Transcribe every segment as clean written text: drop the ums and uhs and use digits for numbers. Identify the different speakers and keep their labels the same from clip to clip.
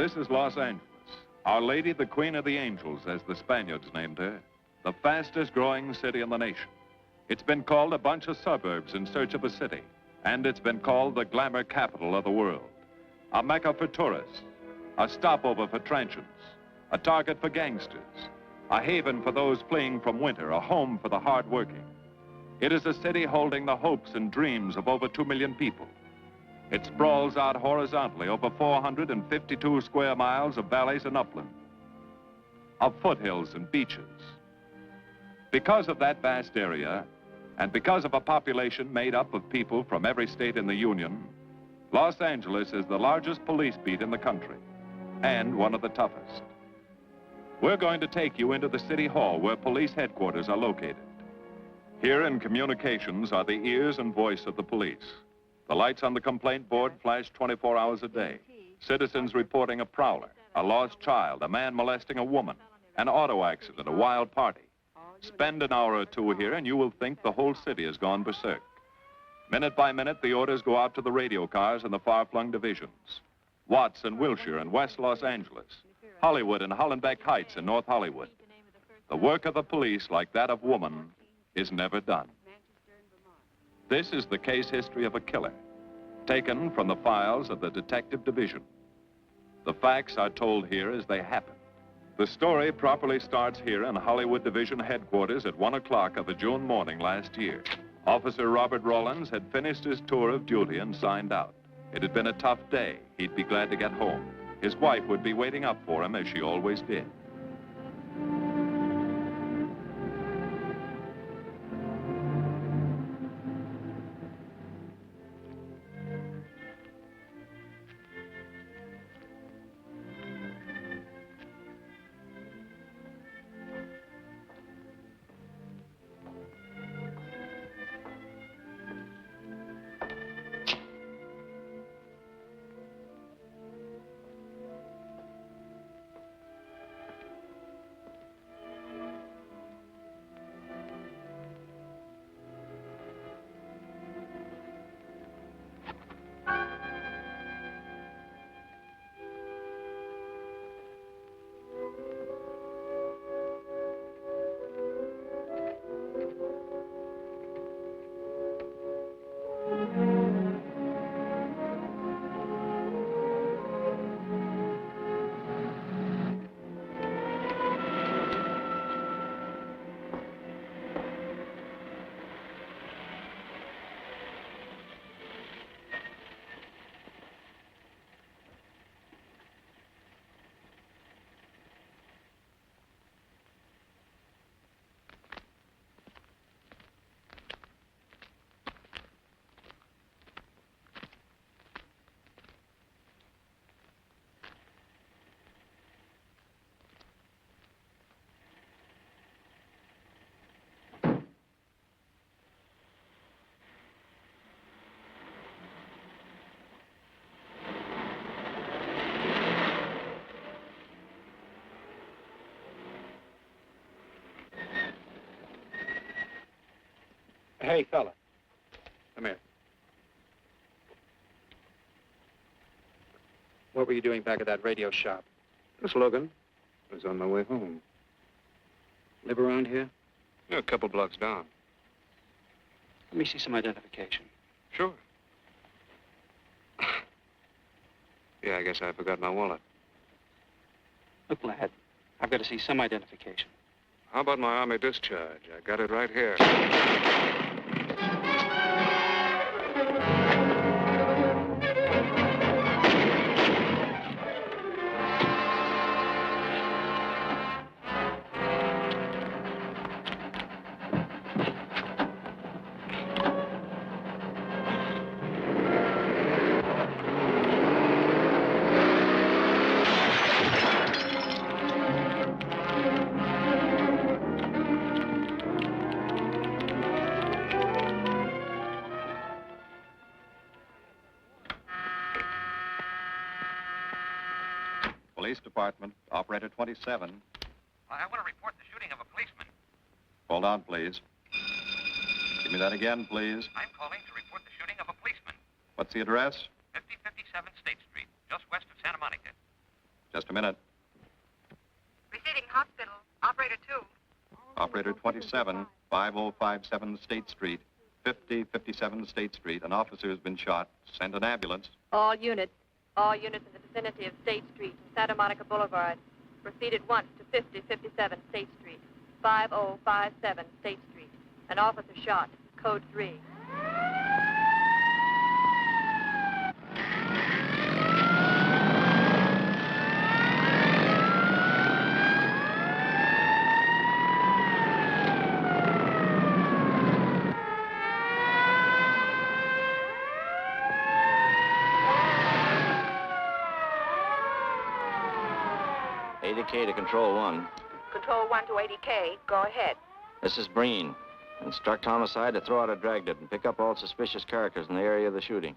Speaker 1: This is Los Angeles. Our Lady, the Queen of the Angels, as the Spaniards named her. The fastest growing city in the nation. It's been called a bunch of suburbs in search of a city. And it's been called the glamour capital of the world. A mecca for tourists. A stopover for transients. A target for gangsters. A haven for those fleeing from winter. A home for the hard-working. It is a city holding the hopes and dreams of over 2 million people. It sprawls out horizontally over 452 square miles of valleys and upland, of foothills and beaches. Because of that vast area, and because of a population made up of people from every state in the Union, Los Angeles is the largest police beat in the country, and one of the toughest. We're going to take you into the city hall where police headquarters are located. Here in communications are the ears and voice of the police. The lights on the complaint board flash 24 hours a day. Citizens reporting a prowler, a lost child, a man molesting a woman, an auto accident, a wild party. Spend an hour or two here and you will think the whole city has gone berserk. Minute by minute, the orders go out to the radio cars in the far-flung divisions. Watts and Wilshire and West Los Angeles. Hollywood and Hollenbeck Heights in North Hollywood. The work of the police, like that of woman, is never done. This is the case history of a killer, taken from the files of the Detective Division. The facts are told here as they happen. The story properly starts here in Hollywood Division headquarters at 1 o'clock of a June morning last year. Officer Robert Rawlins had finished his tour of duty and signed out. It had been a tough day. He'd be glad to get home. His wife would be waiting up for him as she always did.
Speaker 2: Hey, fella. Come here. What were you doing back at that radio shop?
Speaker 3: Just looking. I was on my way home.
Speaker 2: Live around here?
Speaker 3: Yeah, a couple blocks down.
Speaker 2: Let me see some identification.
Speaker 3: Sure. Yeah, I guess I forgot my wallet.
Speaker 2: Look, lad, I've got to see some identification.
Speaker 3: How about my Army discharge? I got it right here.
Speaker 4: Police Department, Operator 27.
Speaker 5: I want to report the shooting of a policeman.
Speaker 4: Hold on, please. Give me that again, please.
Speaker 5: I'm calling to report the shooting of a policeman.
Speaker 4: What's the address?
Speaker 5: 5057 State Street, just west of Santa Monica.
Speaker 4: Just a minute.
Speaker 5: Receiving hospital. Operator 2.
Speaker 4: Operator 27, 5057 State Street, 5057 State Street. An officer has been shot. Send an ambulance.
Speaker 6: All units in the vicinity of State Street and Santa Monica Boulevard. Proceed at once to 5057 State Street, 5057 State Street. An officer shot. Code 3.
Speaker 7: ADK to Control 1.
Speaker 6: Control 1 to 80K. Go ahead.
Speaker 7: This is Breen. Instruct homicide to throw out a dragnet and pick up all suspicious characters in the area of the shooting.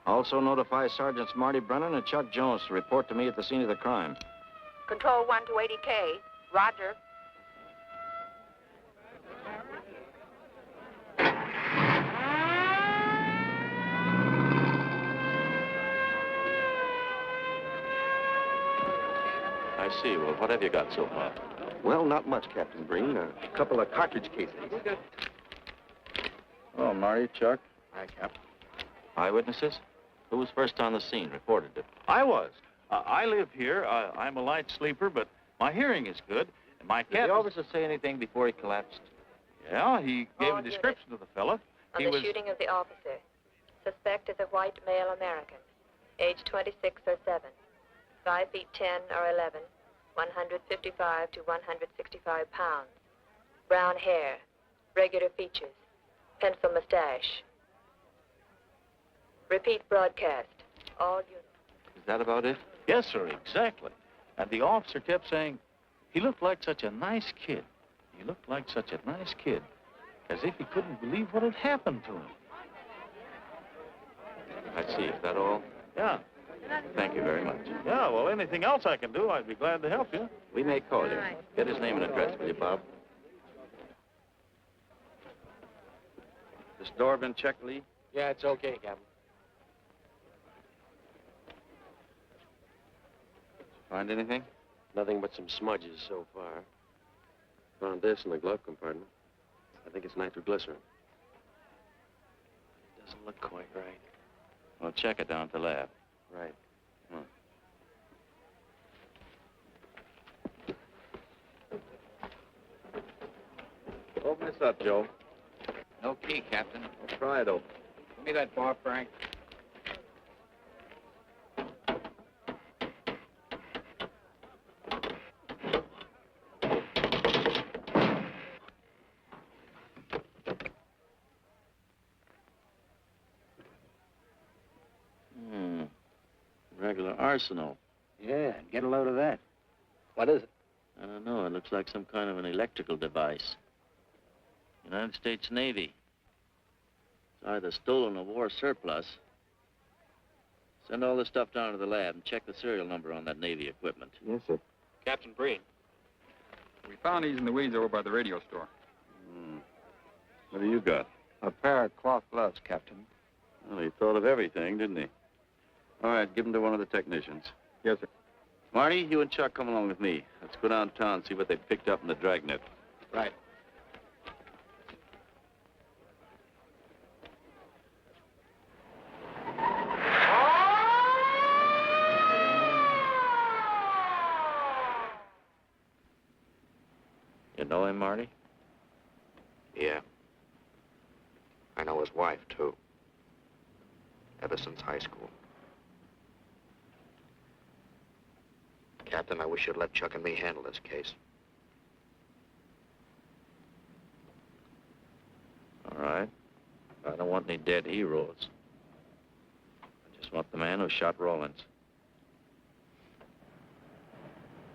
Speaker 7: Also notify Sergeants Marty Brennan and Chuck Jones to report to me at the scene of the crime.
Speaker 6: Control 1 to 80K. Roger.
Speaker 7: I see. Well, what have you got so far?
Speaker 2: Well, not much, Captain Breen. A couple of cartridge cases.
Speaker 7: Oh, Marty, Chuck.
Speaker 2: Hi, Cap.
Speaker 7: Eyewitnesses? Who was first on the scene, reported it?
Speaker 8: I was. I live here. I'm a light sleeper, but my hearing is good. And my
Speaker 7: Did
Speaker 8: cat...
Speaker 7: the officer say anything before he collapsed?
Speaker 8: Yeah, he gave
Speaker 6: All
Speaker 8: a description of the fella.
Speaker 6: On the shooting of the officer. Suspect is a white male American. Age 26 or 7. 5 feet 10 or 11. 155 to 165 pounds. Brown hair. Regular features. Pencil mustache. Repeat broadcast. All units.
Speaker 7: Is that about it?
Speaker 8: Yes, sir, exactly. And the officer kept saying, he looked like such a nice kid. He looked like such a nice kid. As if he couldn't believe what had happened to him.
Speaker 7: I see. Is that all?
Speaker 8: Yeah.
Speaker 7: Thank you very much.
Speaker 8: Yeah, well, anything else I can do, I'd be glad to help you.
Speaker 7: We may call you. Get his name and address, will you, Bob? This door been checked, Lee?
Speaker 2: Yeah, it's okay, Captain.
Speaker 7: Find anything?
Speaker 2: Nothing but some smudges so far. Found this in the glove compartment. I think it's nitroglycerin. It doesn't look quite right.
Speaker 7: Well, check it down at the lab.
Speaker 2: Right.
Speaker 4: Open this up, Joe.
Speaker 5: No key, Captain.
Speaker 4: I'll try it open.
Speaker 5: Give me that bar, Frank.
Speaker 7: Regular arsenal.
Speaker 2: Yeah, get a load of that. What is it?
Speaker 7: I don't know. It looks like some kind of an electrical device. United States Navy. It's either stolen or war surplus. Send all this stuff down to the lab and check the serial number on that Navy equipment.
Speaker 2: Yes, sir.
Speaker 3: Captain Breen.
Speaker 9: We found these in the weeds over by the radio store.
Speaker 4: What do you got?
Speaker 2: A pair of cloth gloves, Captain.
Speaker 4: Well, he thought of everything, didn't he? All right, give him to one of the technicians.
Speaker 9: Yes, sir.
Speaker 4: Marty, you and Chuck come along with me. Let's go downtown and see what they picked up in the Dragnet.
Speaker 2: Right.
Speaker 7: You know him, Marty?
Speaker 2: Yeah. I know his wife, too. Ever since high school. Captain, I wish you'd let Chuck and me handle this case.
Speaker 7: All right. I don't want any dead heroes. I just want the man who shot Rollins.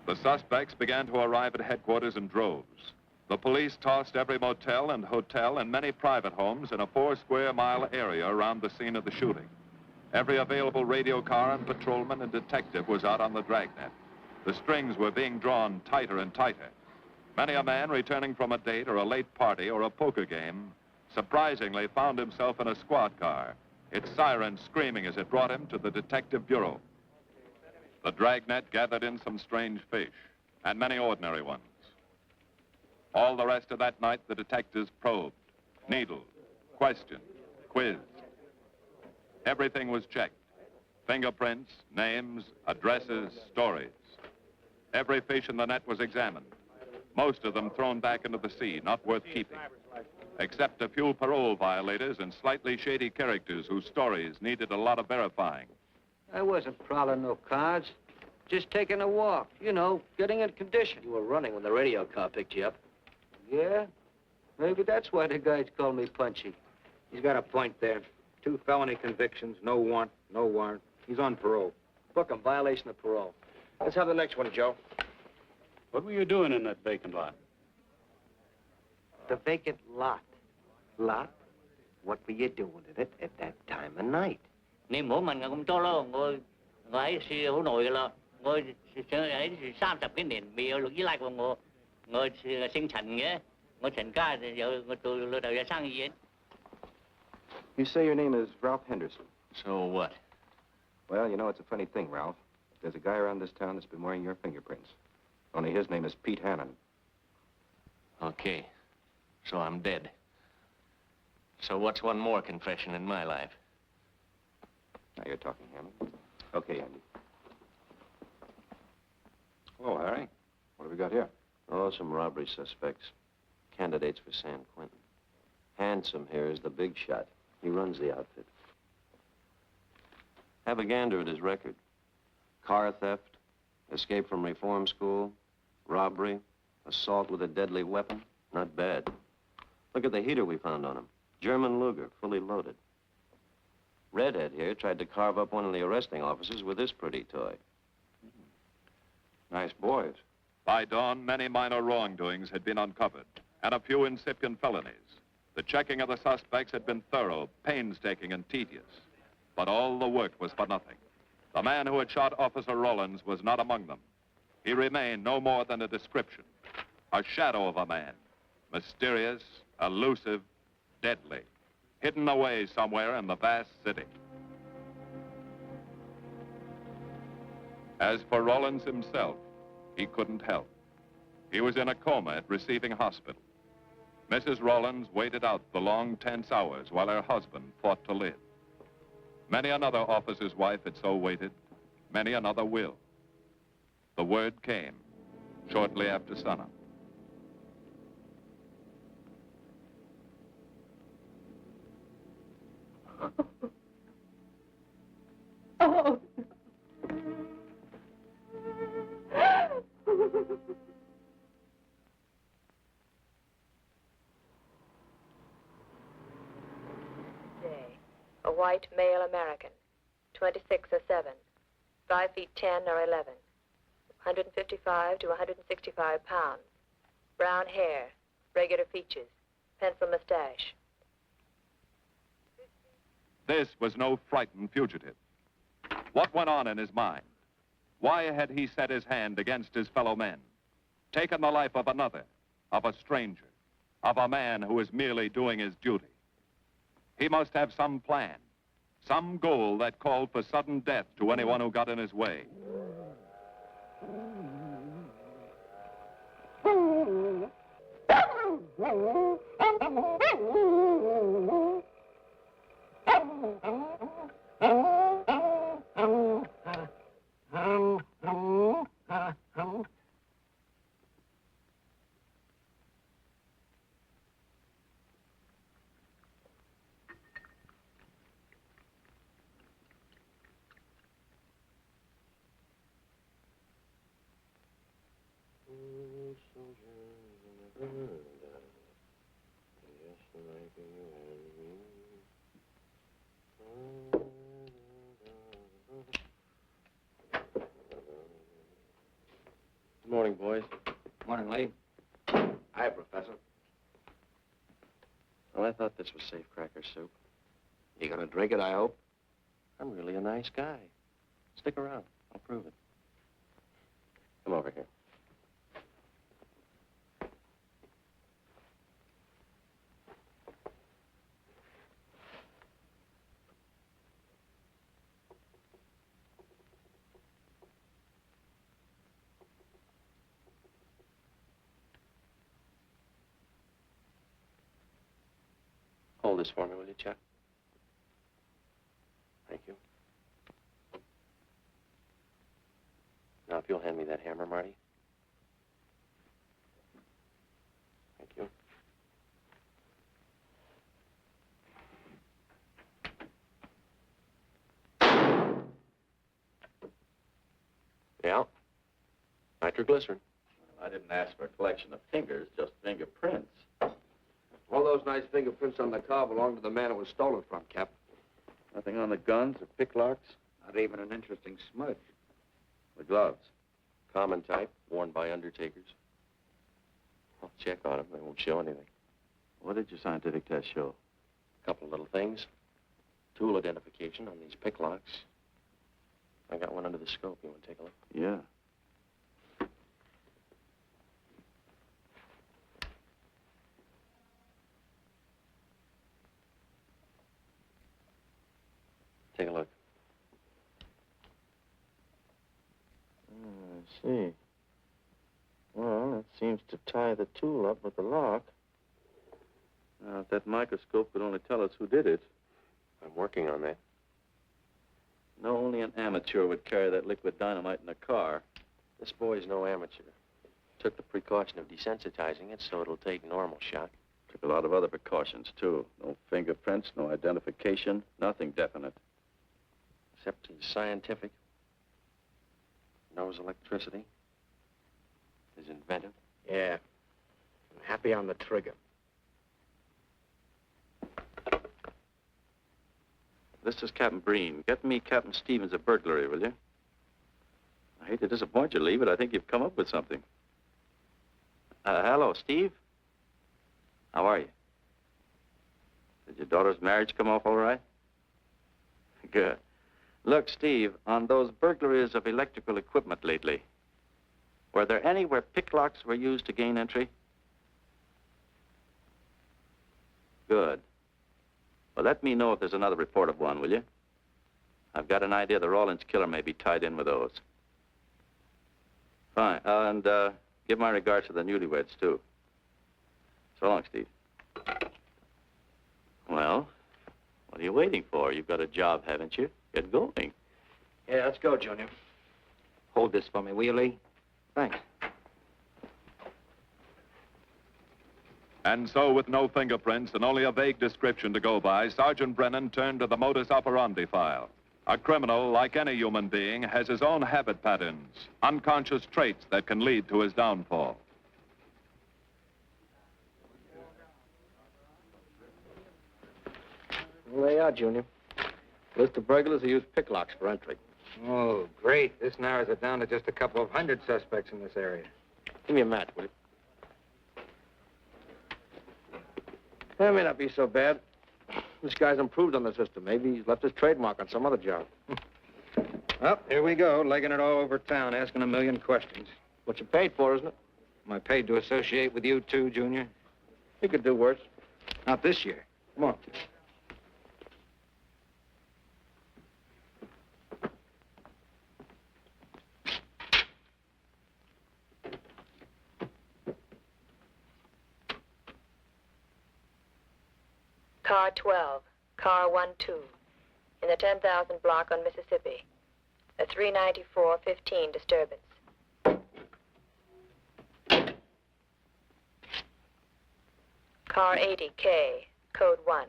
Speaker 1: The suspects began to arrive at headquarters in droves. The police tossed every motel and hotel and many private homes in a 4-square-mile area around the scene of the shooting. Every available radio car and patrolman and detective was out on the Dragnet. The strings were being drawn tighter and tighter. Many a man returning from a date or a late party or a poker game surprisingly found himself in a squad car, its siren screaming as it brought him to the detective bureau. The Dragnet gathered in some strange fish, and many ordinary ones. All the rest of that night, the detectives probed, needled, questioned, quizzed. Everything was checked. Fingerprints, names, addresses, stories. Every fish in the net was examined. Most of them thrown back into the sea, not worth keeping. Except a few parole violators and slightly shady characters whose stories needed a lot of verifying.
Speaker 10: I wasn't prowling no cards. Just taking a walk, you know, getting in condition.
Speaker 2: You were running when the radio car picked you up.
Speaker 10: Yeah? Maybe that's why the guys call me Punchy.
Speaker 9: He's got a point there. 2 felony convictions, no warrant, no warrant. He's on parole.
Speaker 2: Book him, violation of parole. Let's have the next one, Joe.
Speaker 11: What were you doing in that vacant lot?
Speaker 10: The vacant lot. Lot? What were you doing in it at that time of night?
Speaker 12: Niệm của mình cũng cho lo ngồi ấy xì hữu nội là ngồi ấy 30 cái nền bị luật với lại của ngồi sinh thành nghĩa ngồi thành ca giờ ngồi từ lừa đầu ra sang gì.
Speaker 2: You say your name is Ralph Henderson.
Speaker 12: So what?
Speaker 2: Well, you know, it's a funny thing, Ralph. There's a guy around this town that's been wearing your fingerprints. Only his name is Pete Hannon.
Speaker 12: Okay. So I'm dead. So what's one more confession in my life?
Speaker 2: Now you're talking, Hammond. Okay, Andy.
Speaker 4: Hello, Harry. What have we got here?
Speaker 2: Oh, some robbery suspects. Candidates for San Quentin. Handsome here is the big shot. He runs the outfit. Have a gander at his record. Car theft, escape from reform school, robbery, assault with a deadly weapon. Not bad. Look at the heater we found on him. German Luger, fully loaded. Redhead here tried to carve up one of the arresting officers with this pretty toy.
Speaker 4: Nice boys.
Speaker 1: By dawn, many minor wrongdoings had been uncovered, and a few incipient felonies. The checking of the suspects had been thorough, painstaking, and tedious. But all the work was for nothing. The man who had shot Officer Rollins was not among them. He remained no more than a description, a shadow of a man, mysterious, elusive, deadly, hidden away somewhere in the vast city. As for Rollins himself, he couldn't help. He was in a coma at receiving hospital. Mrs. Rollins waited out the long, tense hours while her husband fought to live. Many another officer's wife had so waited. Many another will. The word came shortly after sunup.
Speaker 6: Oh. A white male American, 26 or 7, 5 feet 10 or 11, 155 to 165 pounds, brown hair, regular features, pencil mustache.
Speaker 1: This was no frightened fugitive. What went on in his mind? Why had he set his hand against his fellow men, taken the life of another, of a stranger, of a man who was merely doing his duty? He must have some plan, some goal that called for sudden death to anyone who got in his way.
Speaker 2: Good morning, boys.
Speaker 10: Morning, Lee.
Speaker 2: Hi, Professor. Well, I thought this was safecracker soup.
Speaker 10: You gonna drink it, I hope?
Speaker 2: I'm really a nice guy. Stick around. I'll prove it. Come over here. Hold this for me, will you, Chuck? Thank you. Now, if you'll hand me that hammer, Marty. Thank you. Yeah. Nitroglycerin.
Speaker 8: I didn't ask for a collection of fingers, just fingerprints.
Speaker 9: All those nice fingerprints on the car belong to the man it was stolen from, Cap.
Speaker 8: Nothing on the guns or picklocks?
Speaker 9: Not even an interesting smudge.
Speaker 8: The gloves?
Speaker 2: Common type, worn by undertakers. I'll check on them. They won't show anything.
Speaker 8: What did your scientific test show?
Speaker 2: A couple of little things. Tool identification on these picklocks. I got one under the scope. You want to take a look?
Speaker 8: Yeah.
Speaker 2: Take a look.
Speaker 8: I see. Well, it seems to tie the tool up with the lock. Now, if that microscope could only tell us who did it.
Speaker 2: I'm working on that.
Speaker 8: No, only an amateur would carry that liquid dynamite in a car.
Speaker 2: This boy's no amateur. Took the precaution of desensitizing it so it'll take normal shock.
Speaker 8: Took a lot of other precautions, too. No fingerprints, no identification, nothing definite.
Speaker 2: Except he's scientific. Knows electricity. Is inventive.
Speaker 9: Yeah. I'm happy on the trigger.
Speaker 8: This is Captain Breen. Get me Captain Stevens a burglary, will you? I hate to disappoint you, Lee, but I think you've come up with something. Hello, Steve. How are you? Did your daughter's marriage come off all right? Good. Look, Steve, on those burglaries of electrical equipment lately, were there any where picklocks were used to gain entry? Good. Well, let me know if there's another report of one, will you? I've got an idea the Rawlins killer may be tied in with those. Fine. And give my regards to the newlyweds, too. So long, Steve. Well, what are you waiting for? You've got a job, haven't you? Get going.
Speaker 9: Yeah, let's go, Junior. Hold this for me, will you, Lee? Thanks.
Speaker 1: And so, with no fingerprints and only a vague description to go by, Sergeant Brennan turned to the modus operandi file. A criminal, like any human being, has his own habit patterns, unconscious traits that can lead to his downfall.
Speaker 9: Well, there you are, Junior. List of burglars who use picklocks for entry. Oh, great. This narrows it down to just a couple of hundred suspects in this area. Give me a match, will you? That may not be so bad. This guy's improved on the system. Maybe he's left his trademark on some other job. Well, here we go, legging it all over town, asking a million questions. What you paid for, isn't it? Am I paid to associate with you, too, Junior? You could do worse. Not this year. Come on.
Speaker 6: Car 12, car 12, in the 10,000 block on Mississippi. A 394-15 disturbance. Car 80K, code 1.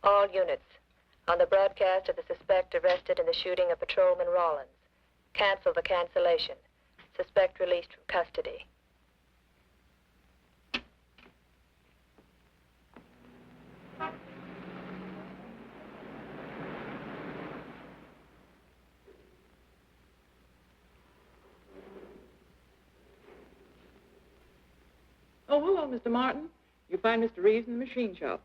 Speaker 6: All units, on the broadcast of the suspect arrested in the shooting of Patrolman Rawlins. Cancel the cancellation. Suspect released from custody.
Speaker 13: Oh, hello, Mr. Martin. You'll find Mr. Reeves in the machine shop.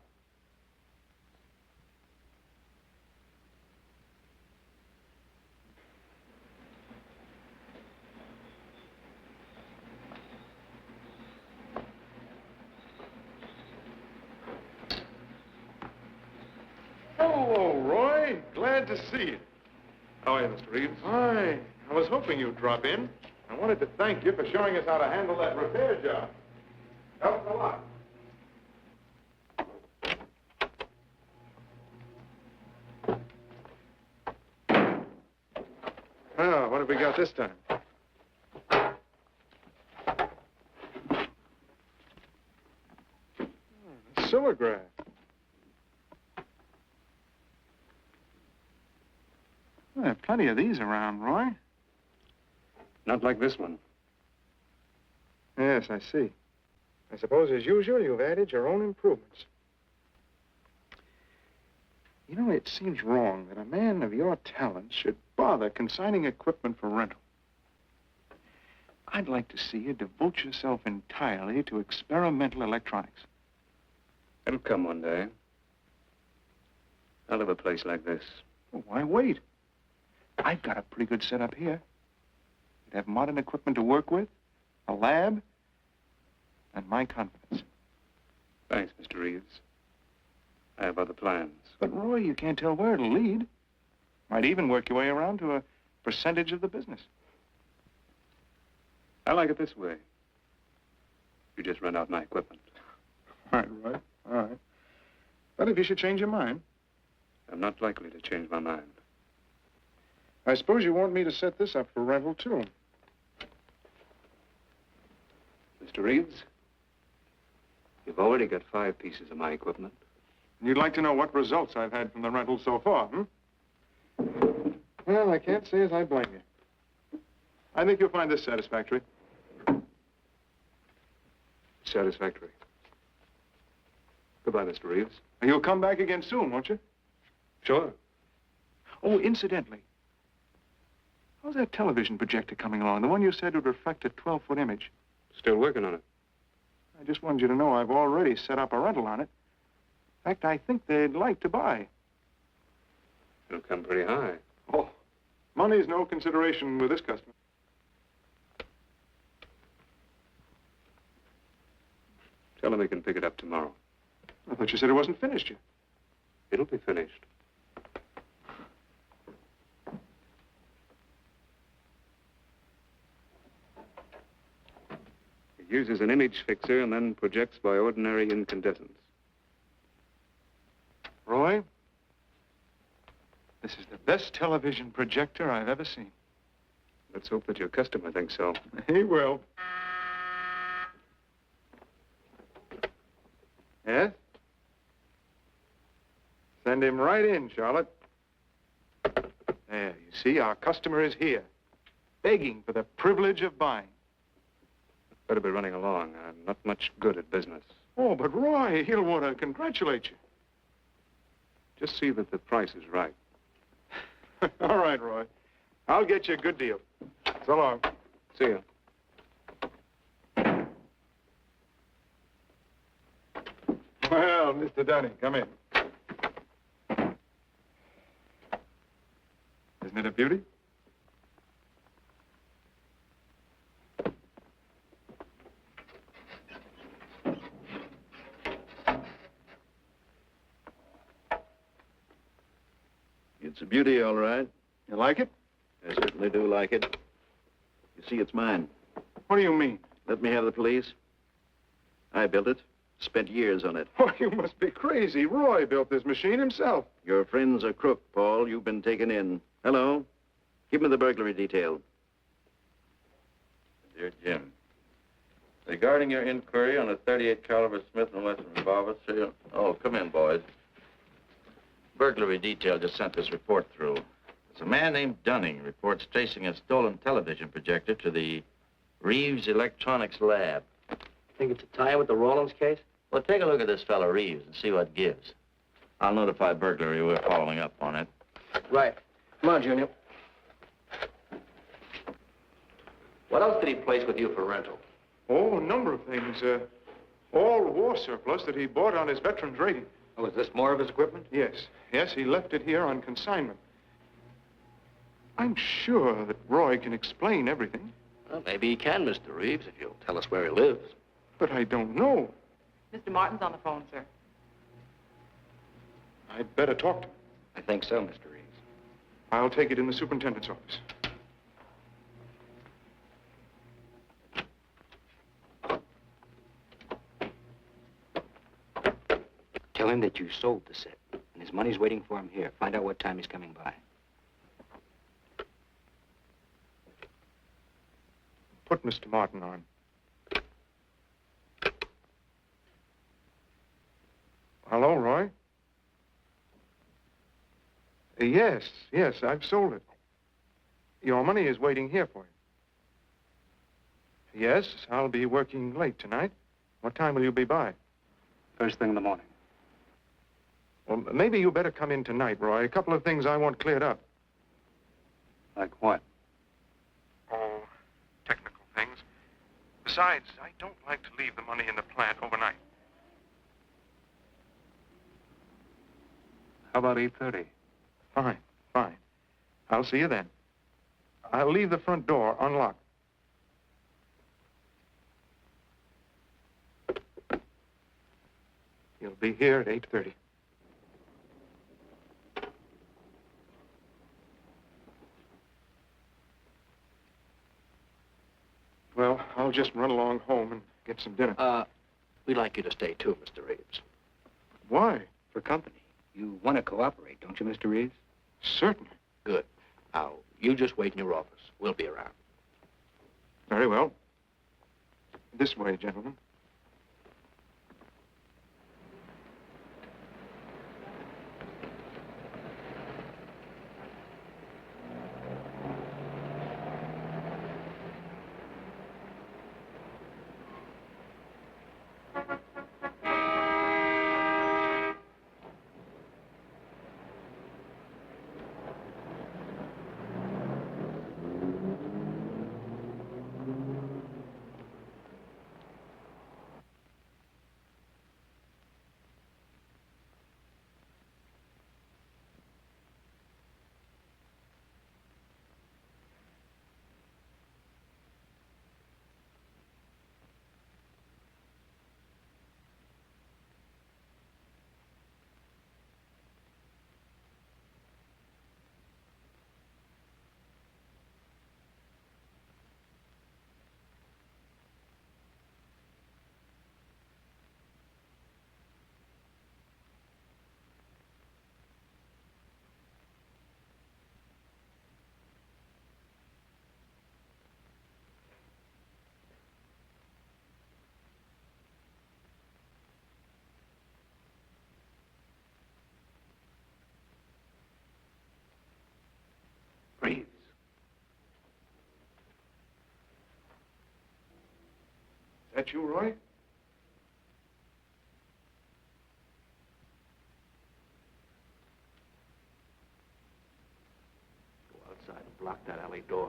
Speaker 14: Hello, Roy. Glad to see you.
Speaker 3: How are you, Mr. Reeves?
Speaker 14: Hi. I was hoping you'd drop in. I wanted to thank you for showing us how to handle that repair job. Helped a lot. Well, what have we got this time? Silograph. Well, there are plenty of these around, Roy.
Speaker 3: Not like this one.
Speaker 14: Yes, I see. I suppose, as usual, you've added your own improvements. You know, it seems wrong that a man of your talents should bother consigning equipment for rental. I'd like to see you devote yourself entirely to experimental electronics.
Speaker 3: It'll come one day. I'll have a place like this.
Speaker 14: Well, why wait? I've got a pretty good setup here. You'd have modern equipment to work with, a lab, and my confidence.
Speaker 3: Thanks, Mr. Reeves. I have other plans.
Speaker 14: But, Roy, you can't tell where it'll lead. Might even work your way around to a percentage of the business.
Speaker 3: I like it this way. You just rent out my equipment.
Speaker 14: All right, Roy. All right. But if you should change your mind...
Speaker 3: I'm not likely to change my mind.
Speaker 14: I suppose you want me to set this up for rental, too.
Speaker 3: Mr. Reeves, you've already got 5 pieces of my equipment.
Speaker 14: And you'd like to know what results I've had from the rental so far, Well, I can't say as I blame you. I think you'll find this satisfactory.
Speaker 3: Satisfactory. Goodbye, Mr. Reeves.
Speaker 14: And you'll come back again soon, won't you?
Speaker 3: Sure.
Speaker 14: Oh, incidentally, how's that television projector coming along? The one you said would reflect a 12-foot image.
Speaker 3: Still working on it.
Speaker 14: I just wanted you to know I've already set up a rental on it. In fact, I think they'd like to buy.
Speaker 3: It'll come pretty high.
Speaker 14: Oh, money's no consideration with this customer.
Speaker 3: Tell him he can pick it up tomorrow.
Speaker 14: I thought you said it wasn't finished yet.
Speaker 3: It'll be finished. It uses an image fixer and then projects by ordinary incandescence.
Speaker 14: Roy, this is the best television projector I've ever seen.
Speaker 3: Let's hope that your customer thinks so.
Speaker 14: He will. Yes? Send him right in, Charlotte. There, you see, our customer is here, begging for the privilege of buying.
Speaker 3: Better be running along. I'm not much good at business.
Speaker 14: Oh, but Roy, he'll want to congratulate you.
Speaker 3: Just see that the price is right.
Speaker 14: All right, Roy. I'll get you a good deal. So long.
Speaker 3: See you.
Speaker 14: Well, Mr. Dunning, come in. Isn't it a beauty?
Speaker 15: It's a beauty, all right.
Speaker 14: You like it?
Speaker 15: I certainly do like it. You see, it's mine.
Speaker 14: What do you mean?
Speaker 15: Let me have the police. I built it. Spent years on it.
Speaker 14: Oh, you must be crazy. Roy built this machine himself.
Speaker 15: Your friend's a crook, Paul. You've been taken in. Hello? Give me the burglary detail.
Speaker 7: Dear Jim, regarding your inquiry on a .38 caliber Smith & Wesson revolver, serial... Oh, come in, boys. Burglary detail just sent this report through. There's a man named Dunning reports tracing a stolen television projector to the Reeves Electronics Lab.
Speaker 2: Think it's a tie with the Rawlins case?
Speaker 7: Well, take a look at this fellow Reeves and see what gives. I'll notify burglary we're following up on it.
Speaker 2: Right. Come on, Junior. What else did he place with you for rental?
Speaker 14: Oh, a number of things. All war surplus that he bought on his veterans rating.
Speaker 9: Oh, is this more of his equipment?
Speaker 14: Yes. Yes, he left it here on consignment. I'm sure that Roy can explain everything.
Speaker 16: Well, maybe he can, Mr. Reeves, if you'll tell us where he lives.
Speaker 14: But I don't know.
Speaker 13: Mr. Martin's on the phone, sir.
Speaker 14: I'd better talk to him.
Speaker 9: I think so, Mr. Reeves.
Speaker 14: I'll take it in the superintendent's office.
Speaker 3: Tell him that you sold the set, and his money's waiting for him here. Find out what time he's coming by.
Speaker 14: Put Mr. Martin on. Hello, Roy? Yes, I've sold it. Your money is waiting here for you. Yes, I'll be working late tonight. What time will you be by?
Speaker 3: First thing in the morning.
Speaker 14: Well, maybe you better come in tonight, Roy. A couple of things I want cleared up.
Speaker 3: Like what?
Speaker 14: Oh, technical things. Besides, I don't like to leave the money in the plant overnight.
Speaker 3: How about 8:30?
Speaker 14: Fine. I'll see you then. I'll leave the front door unlocked. You'll be here at 8:30. Well, I'll just run along home and get some dinner.
Speaker 3: We'd like you to stay too, Mr. Reeves.
Speaker 14: Why?
Speaker 3: For company. You want to cooperate, don't you, Mr. Reeves?
Speaker 14: Certainly.
Speaker 3: Good. Now, you just wait in your office. We'll be around.
Speaker 14: Very well. This way, gentlemen. Reeves. Is that you, Roy?
Speaker 3: Go outside and block that alley door.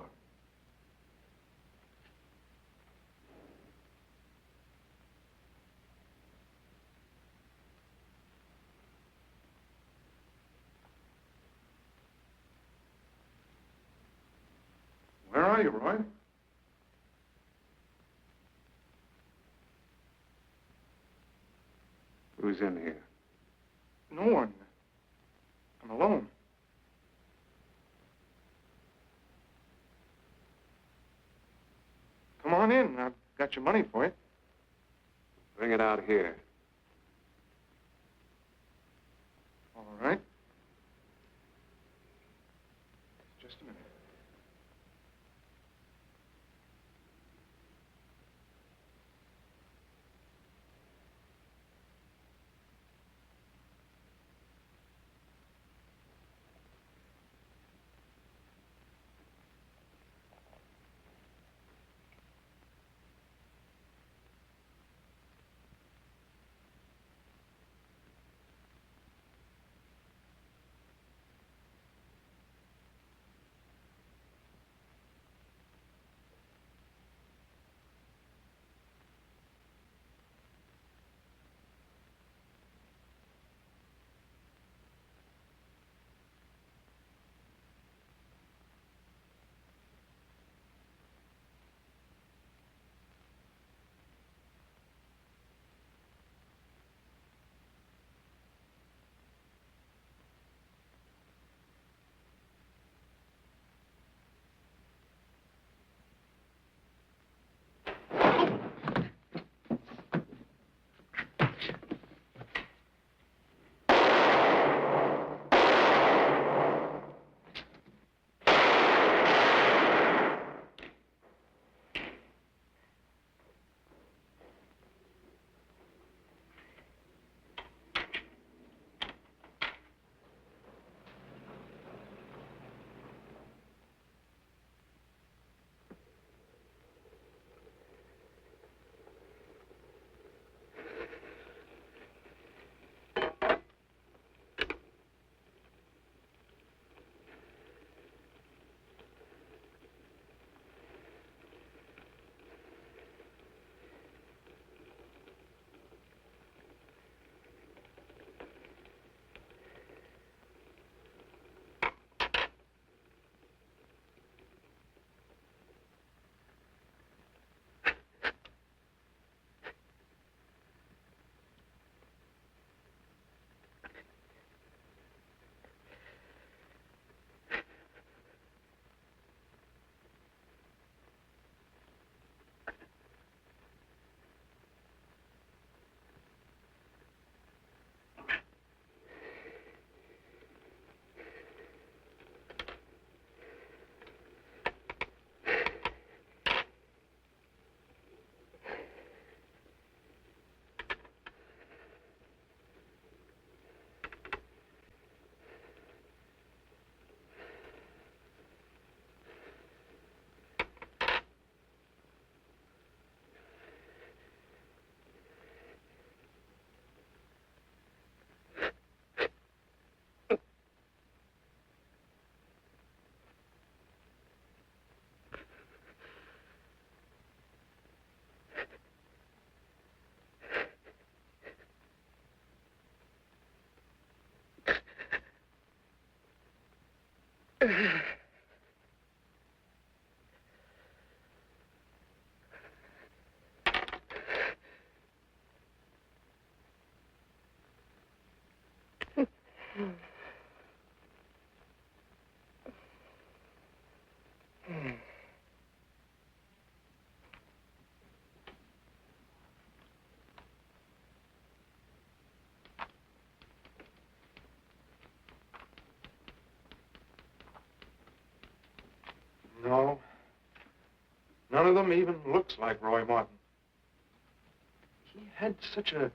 Speaker 14: Where are you, Roy?
Speaker 3: Who's in here?
Speaker 14: No one. I'm alone. Come on in. I've got your money for you.
Speaker 3: Bring it out here.
Speaker 14: All right. Just a minute. No. None of them even looks like Roy Martin. He had such a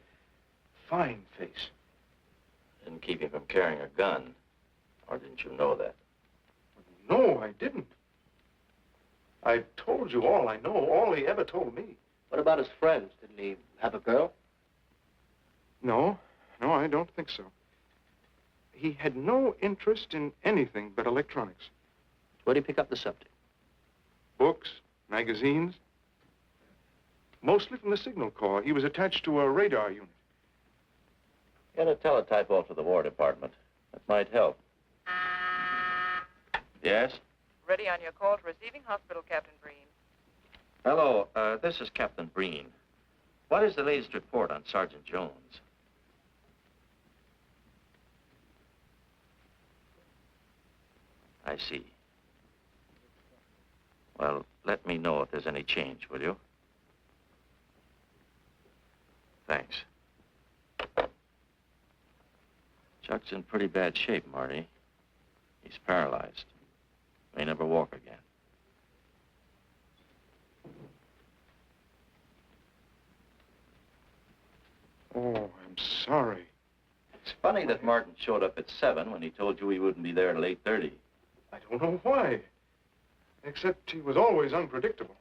Speaker 14: fine face.
Speaker 8: Didn't keep him from carrying a gun. Or didn't you know that?
Speaker 14: No, I didn't. I told you all I know, all he ever told me.
Speaker 10: What about his friends? Didn't he have a girl?
Speaker 14: No, I don't think so. He had no interest in anything but electronics.
Speaker 10: Where'd he pick up the subject?
Speaker 14: Books, magazines. Mostly from the Signal Corps. He was attached to a radar unit.
Speaker 8: Get a teletype off to the War Department. That might help. Yes?
Speaker 13: Ready on your call to receiving hospital, Captain Breen.
Speaker 8: Hello, this is Captain Breen. What is the latest report on Sergeant Jones? I see. Well, let me know if there's any change, will you? Thanks. Chuck's in pretty bad shape, Marty. He's paralyzed. May never walk again.
Speaker 14: Oh, I'm sorry.
Speaker 8: It's funny that Martin showed up at 7 when he told you he wouldn't be there till 8:30.
Speaker 14: I don't know why. Except he was always unpredictable.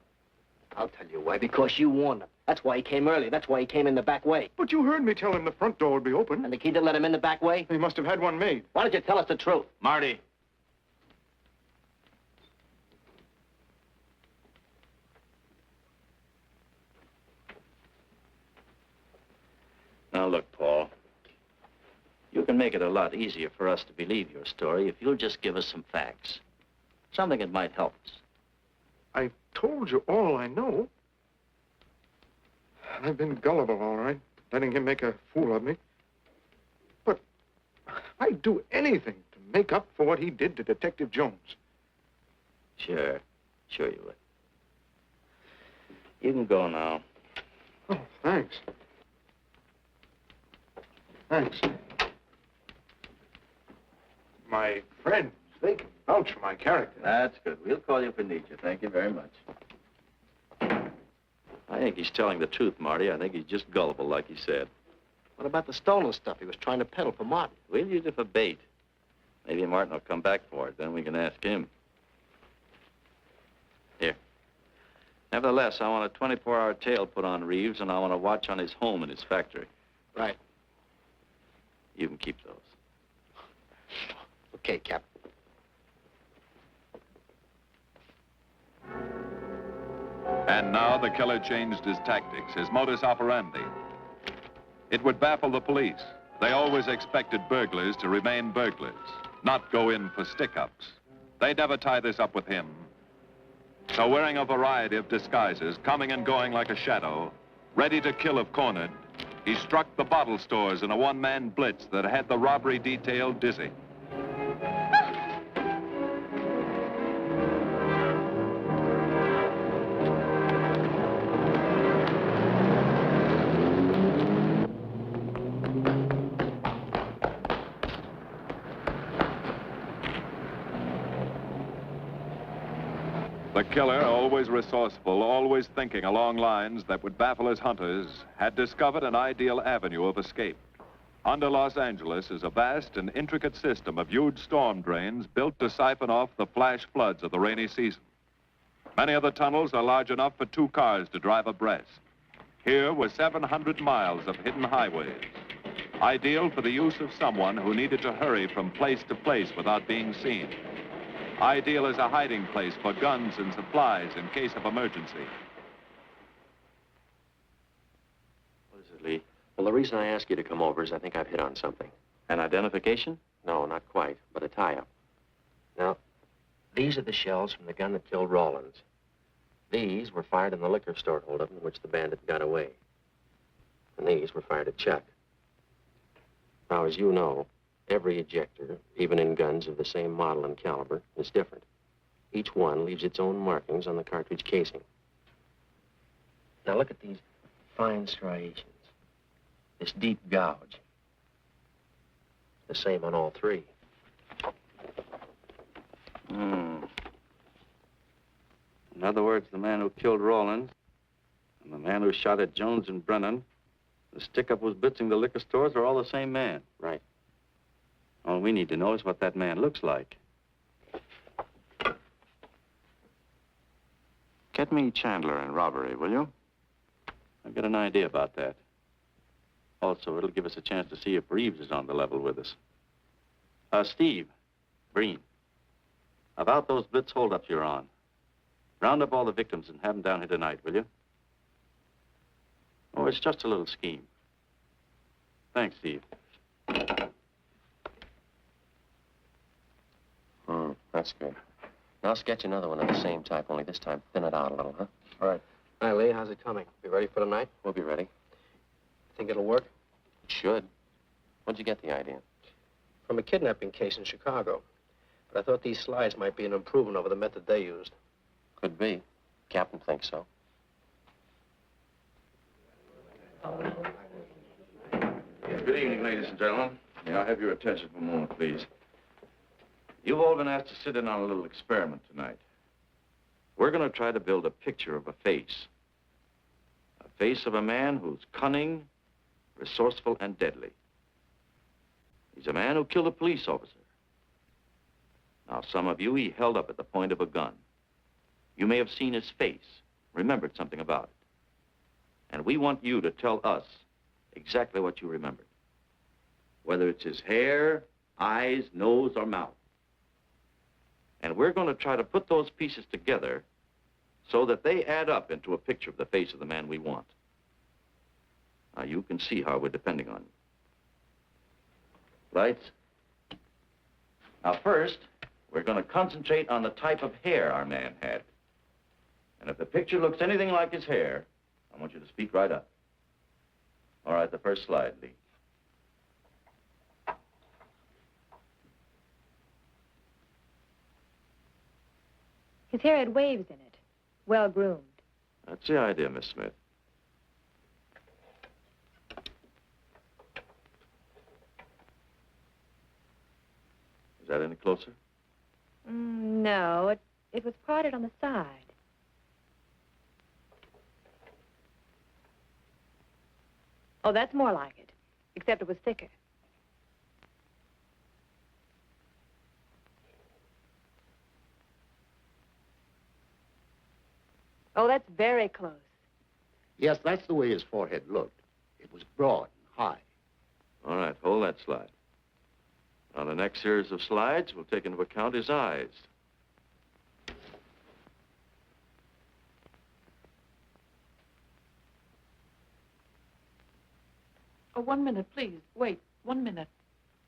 Speaker 10: I'll tell you why. Because you warned him. That's why he came early. That's why he came in the back way.
Speaker 14: But you heard me tell him the front door would be open.
Speaker 10: And the key to let him in the back way?
Speaker 14: He must have had one made.
Speaker 10: Why don't you tell us the truth?
Speaker 8: Marty. Now, look, Paul. You can make it a lot easier for us to believe your story if you'll just give us some facts. Something that might help us.
Speaker 14: I told you all I know. I've been gullible, all right, letting him make a fool of me. But I'd do anything to make up for what he did to Detective Jones.
Speaker 8: Sure you would. You can go now.
Speaker 14: Oh, thanks. Thanks. My friends, they can vouch for my character.
Speaker 8: That's good. We'll call you if we need you. Thank you very much. I think he's telling the truth, Marty. I think he's just gullible, like he said.
Speaker 10: What about the stolen stuff he was trying to peddle for Martin?
Speaker 8: We'll use it for bait. Maybe Martin will come back for it. Then we can ask him. Here. Nevertheless, I want a 24-hour tail put on Reeves, and I want a watch on his home and his factory.
Speaker 10: Right.
Speaker 8: You can keep those.
Speaker 10: Okay, Captain.
Speaker 1: And now the killer changed his tactics, his modus operandi. It would baffle the police. They always expected burglars to remain burglars, not go in for stick-ups. They'd never tie this up with him. So wearing a variety of disguises, coming and going like a shadow, ready to kill if cornered, he struck the bottle stores in a one-man blitz that had the robbery detail dizzy. The killer, always resourceful, always thinking along lines that would baffle his hunters, had discovered an ideal avenue of escape. Under Los Angeles is a vast and intricate system of huge storm drains built to siphon off the flash floods of the rainy season. Many of the tunnels are large enough for 2 cars to drive abreast. Here were 700 miles of hidden highways, ideal for the use of someone who needed to hurry from place to place without being seen. Ideal as a hiding place for guns and supplies in case of emergency.
Speaker 8: What is it, Lee?
Speaker 17: Well, the reason I ask you to come over is I think I've hit on something.
Speaker 8: An identification?
Speaker 17: No, not quite, but a tie-up. Now, These are the shells from the gun that killed Rawlins. These were fired in the liquor store holdup in which the bandit got away. And these were fired at Chuck. Now, as you know, every ejector, even in guns of the same model and caliber, is different. Each one leaves its own markings on the cartridge casing. Now, look at these fine striations. This deep gouge. The same on all three.
Speaker 8: In other words, the man who killed Rawlins and the man who shot at Jones and Brennan, the stick-up who's blitzing the liquor stores are all the same man.
Speaker 17: Right.
Speaker 8: All we need to know is what that man looks like. Get me Chandler in robbery, will you? I've got an idea about that. Also, it'll give us a chance to see if Reeves is on the level with us. Steve, Breen, about those blitz holdups you're on. Round up all the victims and have them down here tonight, will you? Oh, it's just a little scheme. Thanks, Steve.
Speaker 17: That's good. Now sketch another one of the same type, only this time thin it out a little, huh?
Speaker 10: All right. Hi, Lee. How's it coming? Be ready for tonight?
Speaker 17: We'll be ready.
Speaker 10: Think it'll work?
Speaker 17: It should. Where'd you get the idea?
Speaker 10: From a kidnapping case in Chicago. But I thought these slides might be an improvement over the method they used.
Speaker 17: Could be. Captain thinks so.
Speaker 8: Good evening, ladies and gentlemen. May I have your attention for a moment, please? You've all been asked to sit in on a little experiment tonight. We're going to try to build a picture of a face. A face of a man who's cunning, resourceful, and deadly. He's a man who killed a police officer. Now, some of you he held up at the point of a gun. You may have seen his face, remembered something about it. And we want you to tell us exactly what you remembered. Whether it's his hair, eyes, nose, or mouth. And we're going to try to put those pieces together so that they add up into a picture of the face of the man we want. Now, you can see how we're depending on you. Lights? Now, first, we're going to concentrate on the type of hair our man had. And if the picture looks anything like his hair, I want you to speak right up. All right, the first slide, Lee.
Speaker 6: His hair had waves in it, well-groomed.
Speaker 8: That's the idea, Miss Smith. Is that any closer?
Speaker 6: No, it was parted on the side. Oh, that's more like it, except it was thicker. Oh, that's very close.
Speaker 15: Yes, that's the way his forehead looked. It was broad and high.
Speaker 8: All right, hold that slide. On the next series of slides, we'll take into account his eyes.
Speaker 18: Oh, 1 minute, please. Wait, 1 minute.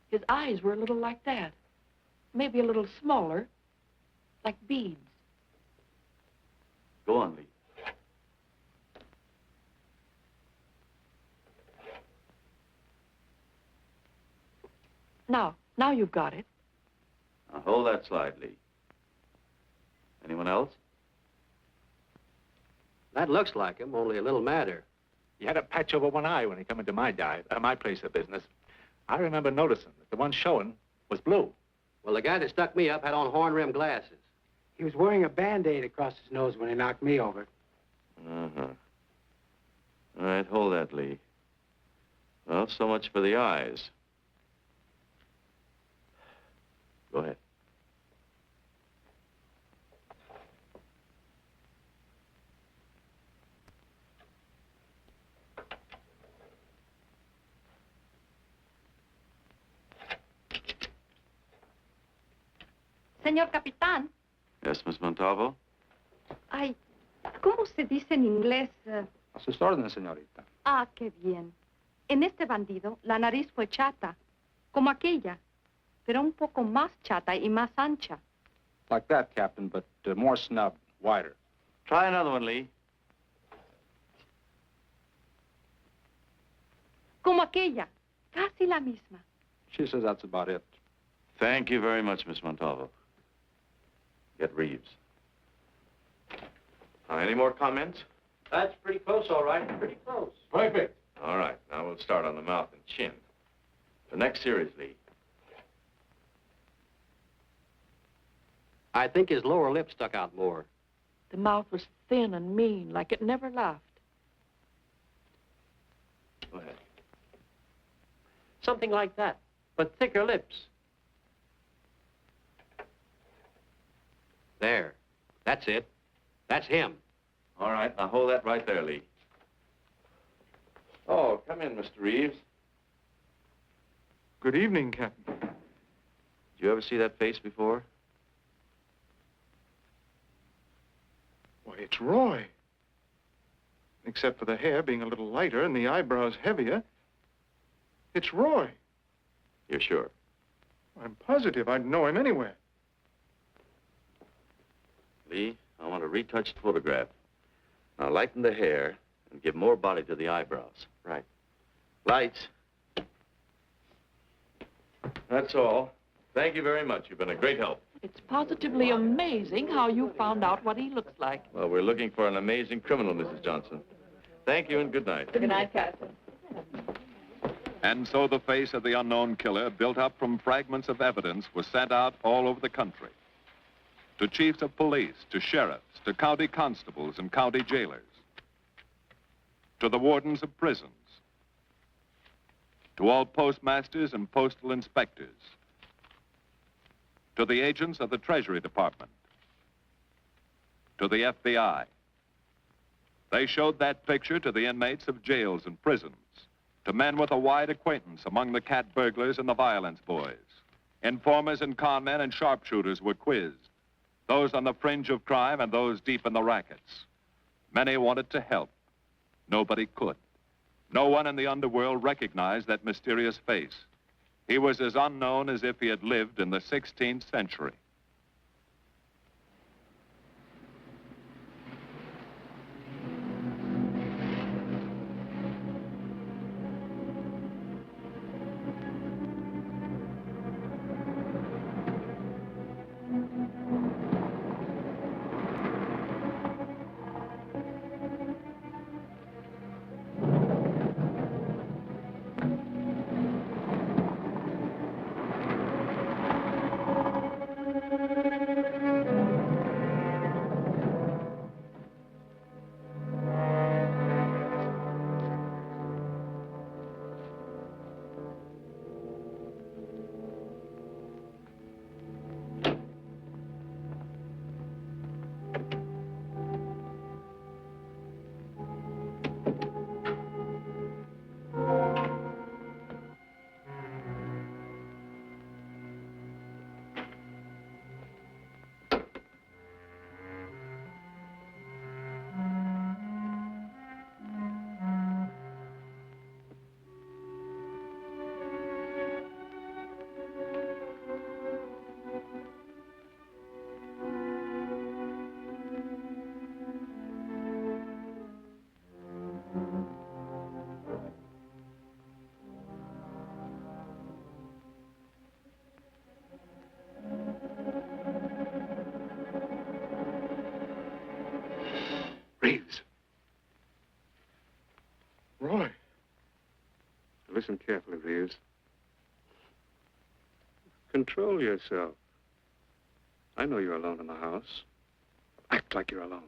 Speaker 18: His eyes were a little like that. Maybe a little smaller, like beads.
Speaker 8: Go on, Lee.
Speaker 18: Now you've got it.
Speaker 8: Now, hold that slide, Lee. Anyone else?
Speaker 10: That looks like him, only a little madder.
Speaker 19: He had a patch over one eye when he come into my place of business. I remember noticing that the one showing was blue.
Speaker 10: Well, the guy that stuck me up had on horn-rimmed glasses.
Speaker 20: He was wearing a Band-Aid across his nose when he knocked me over.
Speaker 8: Uh-huh. All right, hold that, Lee. Well, so much for the eyes. Go ahead.
Speaker 21: Señor Capitán.
Speaker 8: Yes, Miss Montalvo?
Speaker 21: Ay, ¿cómo se dice en inglés?
Speaker 9: A sus órdenes, señorita.
Speaker 21: Ah, qué bien. En este bandido, la nariz fue chata, como aquella, pero un poco más chata y más ancha.
Speaker 19: Like that, Captain, but more snub, wider.
Speaker 8: Try another one, Lee.
Speaker 21: Como aquella, casi la misma.
Speaker 19: She says that's about it.
Speaker 8: Thank you very much, Miss Montalvo. Get Reeves. Any more comments?
Speaker 7: That's pretty close, all right. Pretty close.
Speaker 8: Perfect. All right, now we'll start on the mouth and chin. The next series, Lee.
Speaker 10: I think his lower lip stuck out more.
Speaker 18: The mouth was thin and mean, like it never laughed.
Speaker 8: Go ahead.
Speaker 10: Something like that, but thicker lips. There. That's it. That's him.
Speaker 8: All right, now hold that right there, Lee. Oh, come in, Mr. Reeves.
Speaker 14: Good evening, Captain.
Speaker 8: Did you ever see that face before?
Speaker 14: Why, it's Roy. Except for the hair being a little lighter and the eyebrows heavier, it's Roy.
Speaker 8: You're sure?
Speaker 14: I'm positive I'd know him anywhere.
Speaker 8: Lee, I want a retouched photograph. Now lighten the hair and give more body to the eyebrows. Right. Lights. That's all. Thank you very much. You've been a great help.
Speaker 18: It's positively amazing how you found out what he looks like.
Speaker 8: Well, we're looking for an amazing criminal, Mrs. Johnson. Thank you and good night.
Speaker 18: Good night, Captain.
Speaker 1: And so the face of the unknown killer, built up from fragments of evidence, was sent out all over the country. To chiefs of police, to sheriffs, to county constables and county jailers, to the wardens of prisons, to all postmasters and postal inspectors, to the agents of the Treasury Department, to the FBI. They showed that picture to the inmates of jails and prisons, to men with a wide acquaintance among the cat burglars and the violence boys. Informers and conmen and sharpshooters were quizzed, those on the fringe of crime and those deep in the rackets. Many wanted to help. Nobody could. No one in the underworld recognized that mysterious face. He was as unknown as if he had lived in the 16th century.
Speaker 14: Reeves. Roy.
Speaker 3: Listen carefully, Reeves. Control yourself. I know you're alone in the house. Act like you're alone.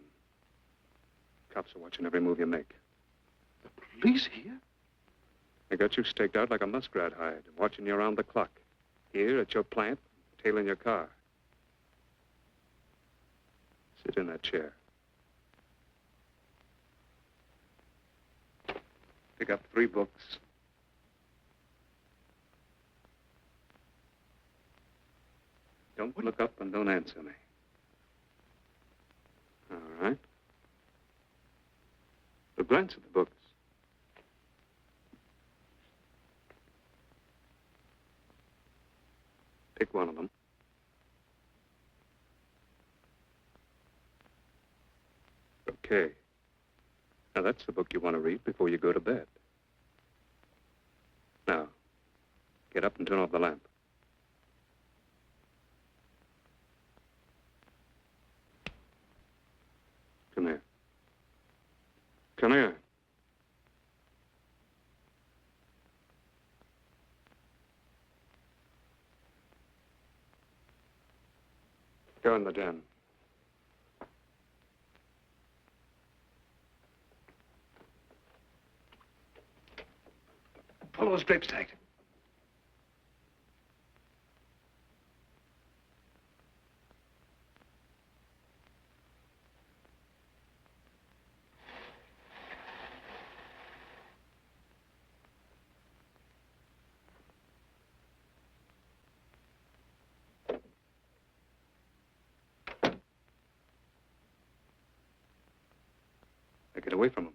Speaker 3: Cops are watching every move you make.
Speaker 14: The police here?
Speaker 3: They got you staked out like a muskrat hide, watching you around the clock. Here at your plant, tailing your car. Sit in that chair. Pick up 3 books. Don't look up and don't answer me. All right. But glance at the books. Pick one of them. Okay. Now, that's the book you want to read before you go to bed. Now, get up and turn off the lamp. Come here. Come here. Go in the den.
Speaker 14: Pull those drapes tight.
Speaker 3: Now get away from him.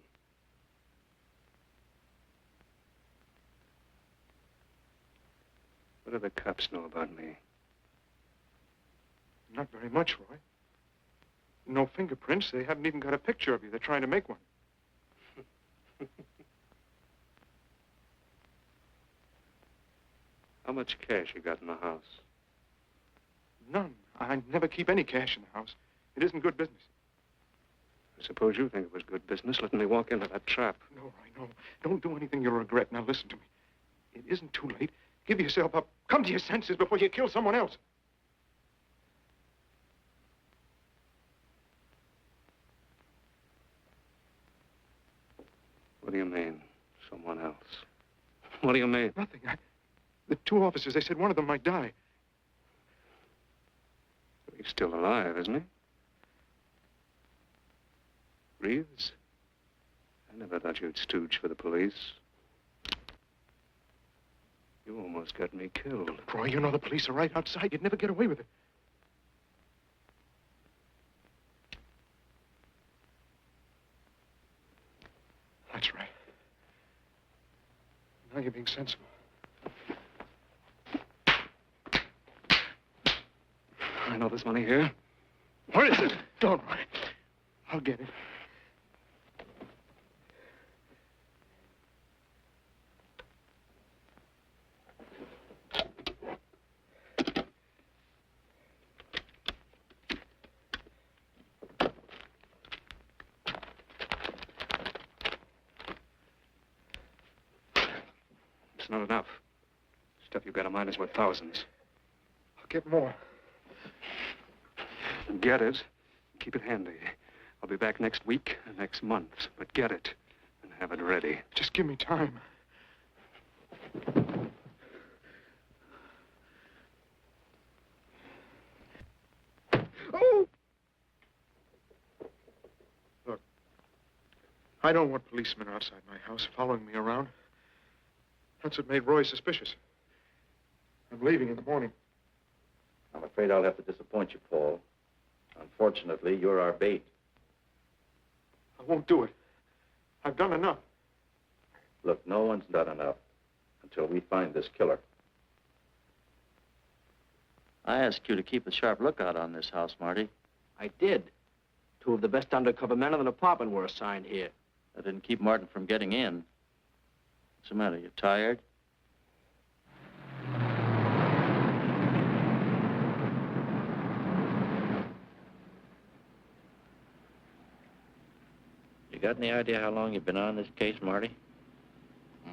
Speaker 3: What do the cops know about me?
Speaker 14: Not very much, Roy. No fingerprints. They haven't even got a picture of you. They're trying to make one.
Speaker 3: How much cash you got in the house?
Speaker 14: None. I never keep any cash in the house. It isn't good business.
Speaker 3: I suppose you think it was good business letting me walk into that trap.
Speaker 14: No, Roy, no. Don't do anything you'll regret. Now listen to me. It isn't too late. Give yourself up. Come to your senses before you kill someone else.
Speaker 3: What do you mean, someone else? What do you mean?
Speaker 14: Nothing. The two officers, they said one of them might die.
Speaker 3: He's still alive, isn't he? Reeves? I never thought you'd stooge for the police. You almost got me killed.
Speaker 14: Roy, you know the police are right outside. You'd never get away with it. That's right. Now you're being sensible.
Speaker 3: I know there's money here.
Speaker 14: Where is it? Don't worry. I'll get it.
Speaker 3: It's not enough. Stuff you've got in mind is worth thousands.
Speaker 14: I'll get more.
Speaker 3: Get it. Keep it handy. I'll be back next week, next month. But get it and have it ready.
Speaker 14: Just give me time. Oh! Look, I don't want policemen outside my house following me around. That's what made Roy suspicious. I'm leaving in the morning.
Speaker 8: I'm afraid I'll have to disappoint you, Paul. Unfortunately, you're our bait.
Speaker 14: I won't do it. I've done enough.
Speaker 8: Look, no one's done enough until we find this killer.
Speaker 7: I asked you to keep a sharp lookout on this house, Marty.
Speaker 10: I did. Two of the best undercover men in the department were assigned here.
Speaker 7: That didn't keep Martin from getting in. What's the matter? You tired? You got any idea how long you've been on this case, Marty?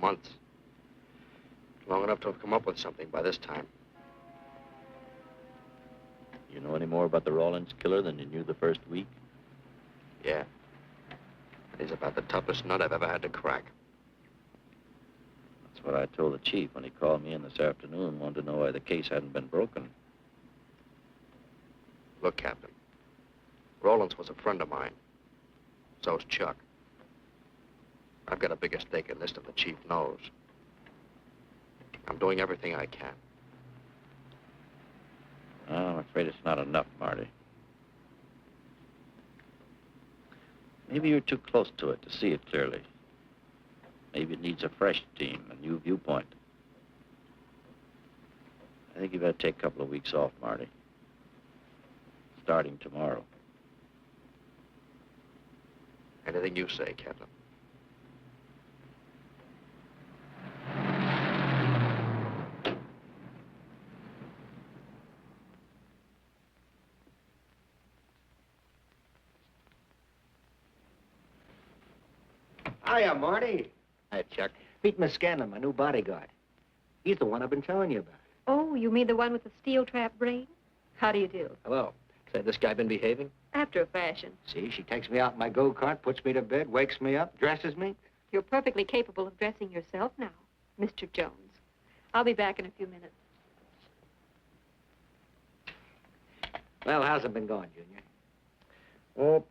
Speaker 10: Months. Long enough to have come up with something by this time.
Speaker 7: You know any more about the Rawlins killer than you knew the first week?
Speaker 10: Yeah. And he's about the toughest nut I've ever had to crack.
Speaker 7: That's what I told the chief when he called me in this afternoon and wanted to know why the case hadn't been broken.
Speaker 10: Look, Captain. Rawlins was a friend of mine. So's Chuck. I've got a bigger stake in this than the chief knows. I'm doing everything I can.
Speaker 7: Oh, I'm afraid it's not enough, Marty. Maybe you're too close to it to see it clearly. Maybe it needs a fresh team, a new viewpoint. I think you better take a couple of weeks off, Marty. Starting tomorrow.
Speaker 10: Anything you say, Captain.
Speaker 9: Hiya, Marty. Hi, Chuck. Meet Miss Scanlon, my new bodyguard. He's the one I've been telling you about.
Speaker 21: Oh, you mean the one with the steel trap brain? How do you do?
Speaker 9: Hello. Say, this guy been behaving?
Speaker 21: After a fashion.
Speaker 9: See, she takes me out in my go-kart, puts me to bed, wakes me up, dresses me.
Speaker 21: You're perfectly capable of dressing yourself now, Mr. Jones. I'll be back in a few minutes.
Speaker 9: Well, how's it been going, Junior? Oh,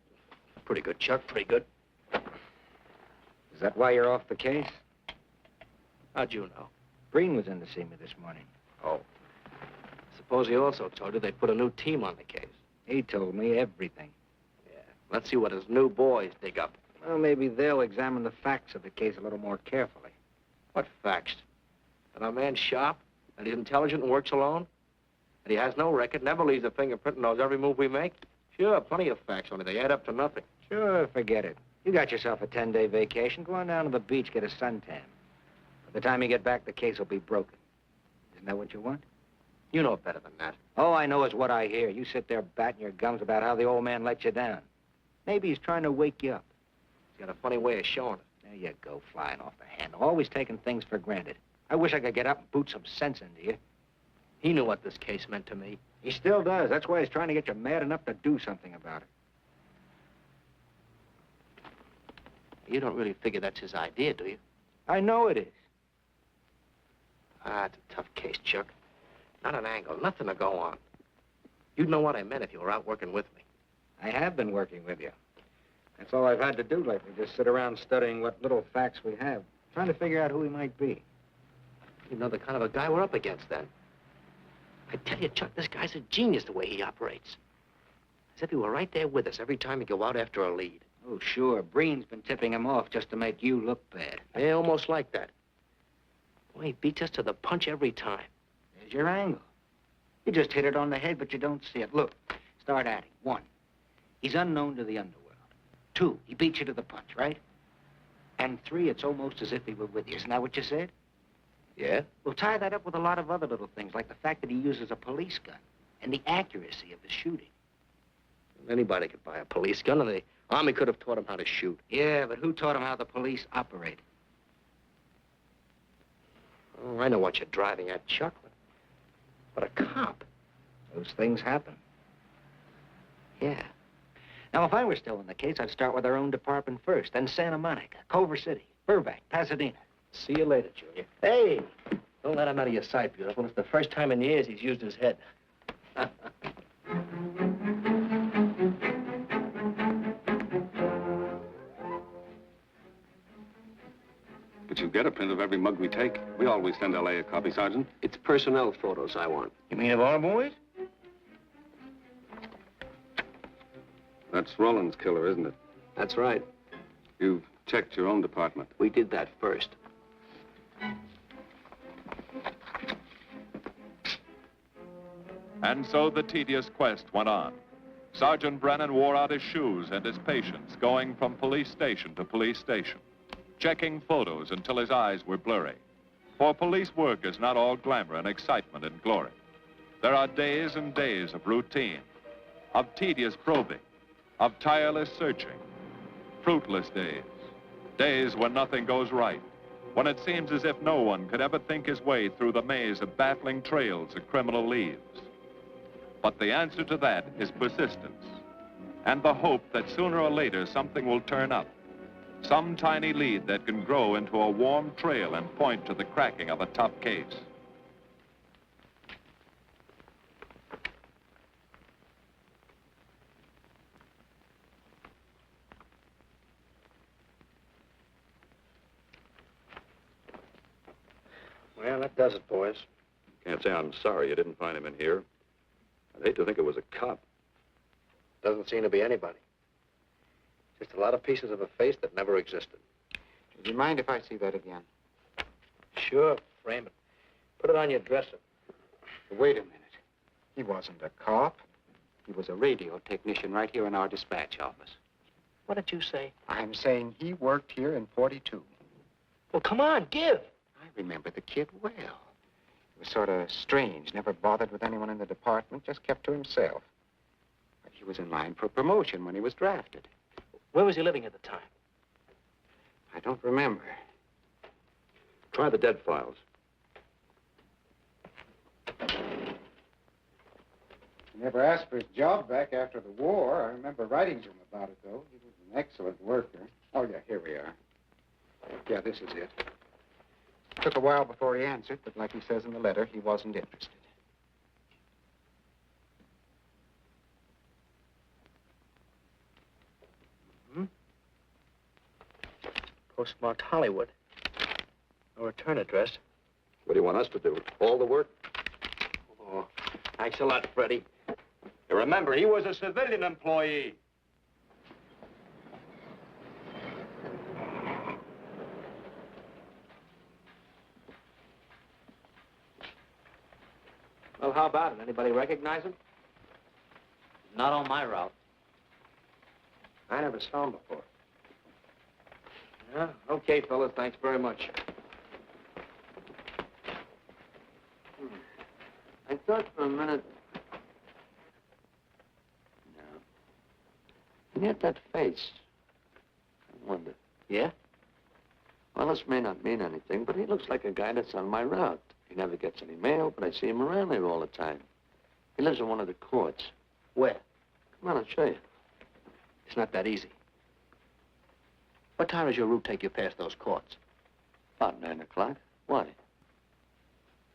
Speaker 9: pretty good, Chuck, pretty good. Is that why you're off the case? How'd you know? Breen was in to see me this morning.
Speaker 10: Oh. Suppose he also told you they put a new team on the case.
Speaker 9: He told me everything.
Speaker 10: Yeah. Let's see what his new boys dig up.
Speaker 9: Well, maybe they'll examine the facts of the case a little more carefully.
Speaker 10: What facts? That our man's sharp, that he's intelligent and works alone, that he has no record, never leaves a fingerprint and knows every move we make? Sure, plenty of facts, only they add up to nothing.
Speaker 9: Sure, forget it. You got yourself a 10-day vacation. Go on down to the beach, get a suntan. By the time you get back, the case will be broken. Isn't that what you want?
Speaker 10: You know better than that.
Speaker 9: All I know is what I hear. You sit there batting your gums about how the old man let you down. Maybe he's trying to wake you up.
Speaker 10: He's got a funny way of showing it.
Speaker 9: There you go, flying off the handle. Always taking things for granted. I wish I could get up and boot some sense into you.
Speaker 10: He knew what this case meant to me.
Speaker 9: He still does. That's why he's trying to get you mad enough to do something about it.
Speaker 10: You don't really figure that's his idea, do you?
Speaker 9: I know it is.
Speaker 10: Ah, it's a tough case, Chuck. Not an angle, nothing to go on. You'd know what I meant if you were out working with me.
Speaker 9: I have been working with you. That's all I've had to do lately, just sit around studying what little facts we have, trying to figure out who he might be.
Speaker 10: You know the kind of a guy we're up against, then. I tell you, Chuck, this guy's a genius the way he operates. As if he were right there with us every time we go out after a lead.
Speaker 9: Oh, sure. Breen's been tipping him off just to make you look bad.
Speaker 10: Yeah, almost like that. Well, he beats us to the punch every time.
Speaker 9: There's your angle. You just hit it on the head, but you don't see it. Look, start adding. 1, he's unknown to the underworld. 2, he beats you to the punch, right? And 3, it's almost as if he were with you. Isn't that what you said?
Speaker 10: Yeah?
Speaker 9: Well, tie that up with a lot of other little things, like the fact that he uses a police gun and the accuracy of his shooting.
Speaker 10: Anybody could buy a police gun, and the Army could have taught him how to shoot.
Speaker 9: Yeah, but who taught him how the police operate?
Speaker 10: Oh, I know what you're driving at, Chuck. But a cop.
Speaker 9: Those things happen.
Speaker 10: Yeah.
Speaker 9: Now, if I were still in the case, I'd start with our own department first, then Santa Monica, Culver City, Burbank, Pasadena.
Speaker 10: See you later, Junior. Hey! Don't let him out of your sight, beautiful. It's the first time in years he's used his head.
Speaker 3: But you get a print of every mug we take. We always send L.A. a copy, Sergeant.
Speaker 2: It's personnel photos I want.
Speaker 10: You mean of our boys?
Speaker 3: That's Roland's killer, isn't it?
Speaker 2: That's right.
Speaker 3: You've checked your own department.
Speaker 2: We did that first.
Speaker 1: And so the tedious quest went on. Sergeant Brennan wore out his shoes and his patience, going from police station to police station, checking photos until his eyes were blurry. For police work is not all glamour and excitement and glory. There are days and days of routine, of tedious probing, of tireless searching, fruitless days, days when nothing goes right, when it seems as if no one could ever think his way through the maze of baffling trails a criminal leaves. But the answer to that is persistence, and the hope that sooner or later something will turn up, some tiny lead that can grow into a warm trail and point to the cracking of a tough case.
Speaker 10: Well, that does it, boys.
Speaker 4: Can't say I'm sorry you didn't find him in here. I'd hate to think it was a cop.
Speaker 10: Doesn't seem to be anybody. Just a lot of pieces of a face that never existed.
Speaker 20: Do you mind if I see that again?
Speaker 10: Sure, frame it. Put it on your dresser.
Speaker 20: Wait a minute. He wasn't a cop. He was a radio technician right here in our dispatch office.
Speaker 17: What did you say?
Speaker 20: I'm saying he worked here in 42.
Speaker 17: Well, come on, give.
Speaker 20: I remember the kid well. He was sort of strange, never bothered with anyone in the department, just kept to himself. But he was in line for promotion when he was drafted.
Speaker 17: Where was he living at the time?
Speaker 20: I don't remember.
Speaker 16: Try the dead files.
Speaker 20: He never asked for his job back after the war. I remember writing to him about it, though. He was an excellent worker. Oh, yeah, here we are. Yeah, this is it. Took a while before he answered, but like he says in the letter, he wasn't interested.
Speaker 17: Postmarked Hollywood. No return address.
Speaker 16: What do you want us to do? All the work?
Speaker 17: Oh, thanks a lot, Freddie.
Speaker 9: Remember, he was a civilian employee.
Speaker 17: Well, how about it? Anybody recognize him?
Speaker 12: Not on my route.
Speaker 17: I never saw him before. Yeah, okay, fellas, thanks very much.
Speaker 2: I thought for a minute... No. And yet that face. I wonder.
Speaker 17: Yeah?
Speaker 2: Well, this may not mean anything, but he looks like a guy that's on my route. He never gets any mail, but I see him around here all the time. He lives in one of the courts.
Speaker 17: Where?
Speaker 2: Come on, I'll show you.
Speaker 17: It's not that easy. What time does your route take you past those courts?
Speaker 2: About 9 o'clock. Why?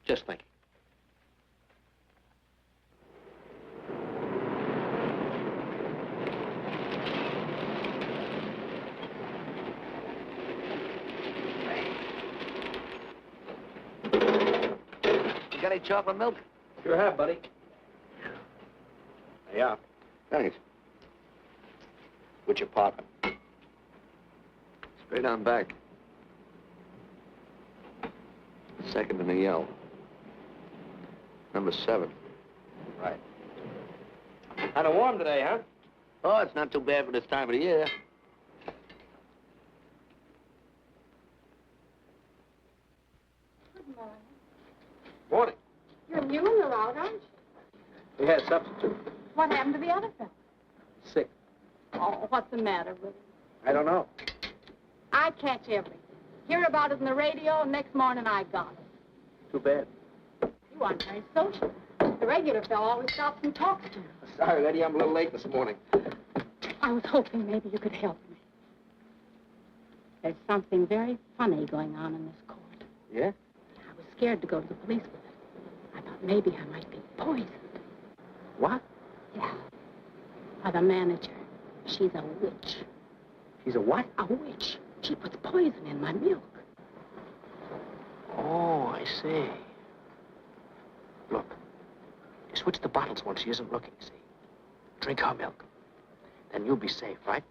Speaker 17: Just thinking.
Speaker 2: You got any chocolate milk?
Speaker 17: Sure have, buddy. Yeah.
Speaker 2: Thanks.
Speaker 17: Which apartment?
Speaker 2: Straight on back. Second in the yell. Number 7.
Speaker 17: Right. Kind of warm today, huh?
Speaker 2: Oh, it's not too bad for this time of the year.
Speaker 5: Good morning.
Speaker 17: Morning.
Speaker 5: You're new in the route, aren't you?
Speaker 17: We had a substitute.
Speaker 5: What happened to the other fellow?
Speaker 17: Sick.
Speaker 5: Oh, what's the matter with him?
Speaker 17: I don't know.
Speaker 5: I catch everything. Hear about it on the radio, and next morning I got it.
Speaker 17: Too bad.
Speaker 5: You aren't very social. The regular fellow always stops and talks to you.
Speaker 17: Sorry, Eddie, I'm a little late this morning.
Speaker 5: I was hoping maybe you could help me. There's something very funny going on in this court.
Speaker 17: Yeah?
Speaker 5: I was scared to go to the police with it. I thought maybe I might be poisoned.
Speaker 17: What?
Speaker 5: Yeah. By the manager. She's a witch.
Speaker 17: She's a what?
Speaker 5: A witch. She puts poison in my milk.
Speaker 17: Oh, I see. Look, you switch the bottles when she isn't looking, see? Drink her milk. Then you'll be safe, right?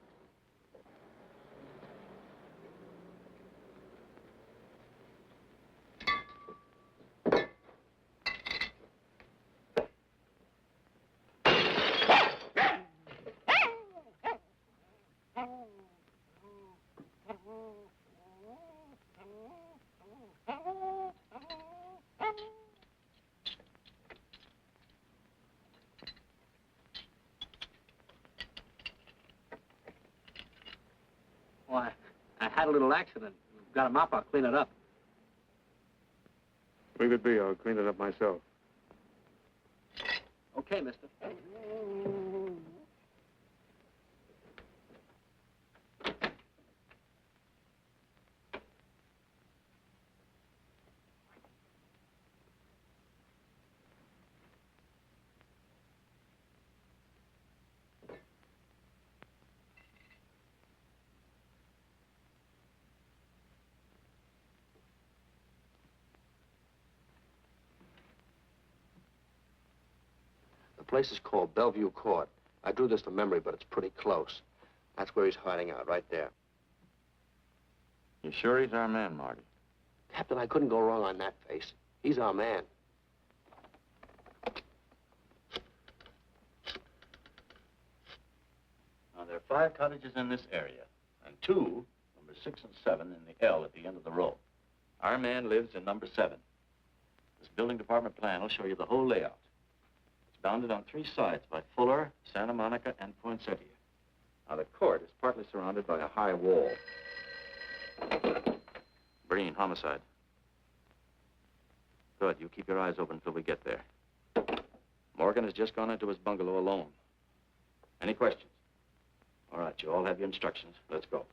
Speaker 12: Why, I had a little accident. Got a mop, I'll clean it up.
Speaker 3: Leave it be. I'll clean it up myself.
Speaker 12: Okay, mister.
Speaker 10: The place is called Bellevue Court. I drew this from memory, but it's pretty close. That's where he's hiding out, right there.
Speaker 8: You sure he's our man, Marty?
Speaker 10: Captain, I couldn't go wrong on that face. He's our man.
Speaker 12: Oh, they're
Speaker 8: 5 cottages in this area, and 2, number 6 and 7, in the L at the end of the row. Our man lives in number 7. This building department plan will show you the whole layout. It's bounded on 3 sides by Fuller, Santa Monica, and Poinsettia. Now, the court is partly surrounded by a high wall. Breen, homicide. Good. You keep your eyes open until we get there. Morgan has just gone into his bungalow alone. Any questions? All right, you all have your instructions. Let's go.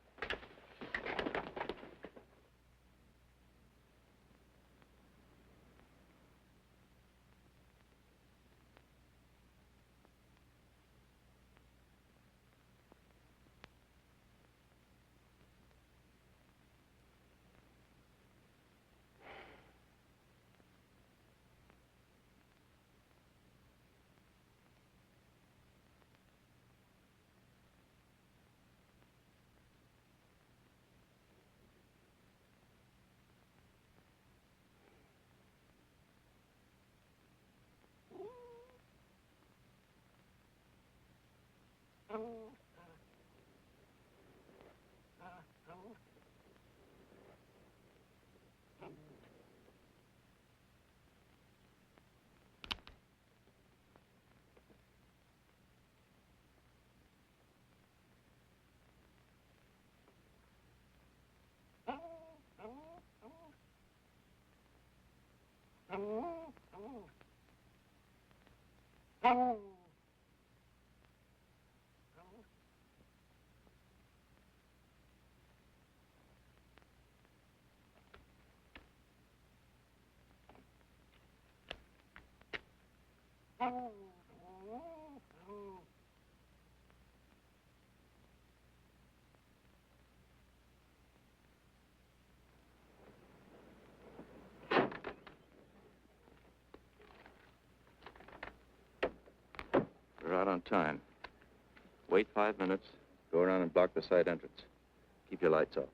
Speaker 8: We're out on time. Wait 5 minutes. Go around and block the side entrance. Keep your lights off.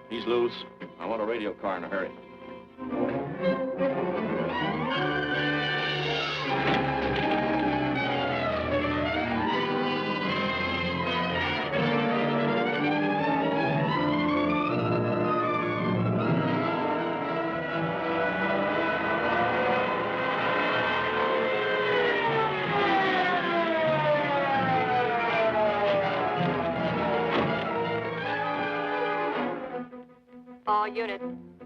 Speaker 16: He's loose. I want a radio car in a hurry.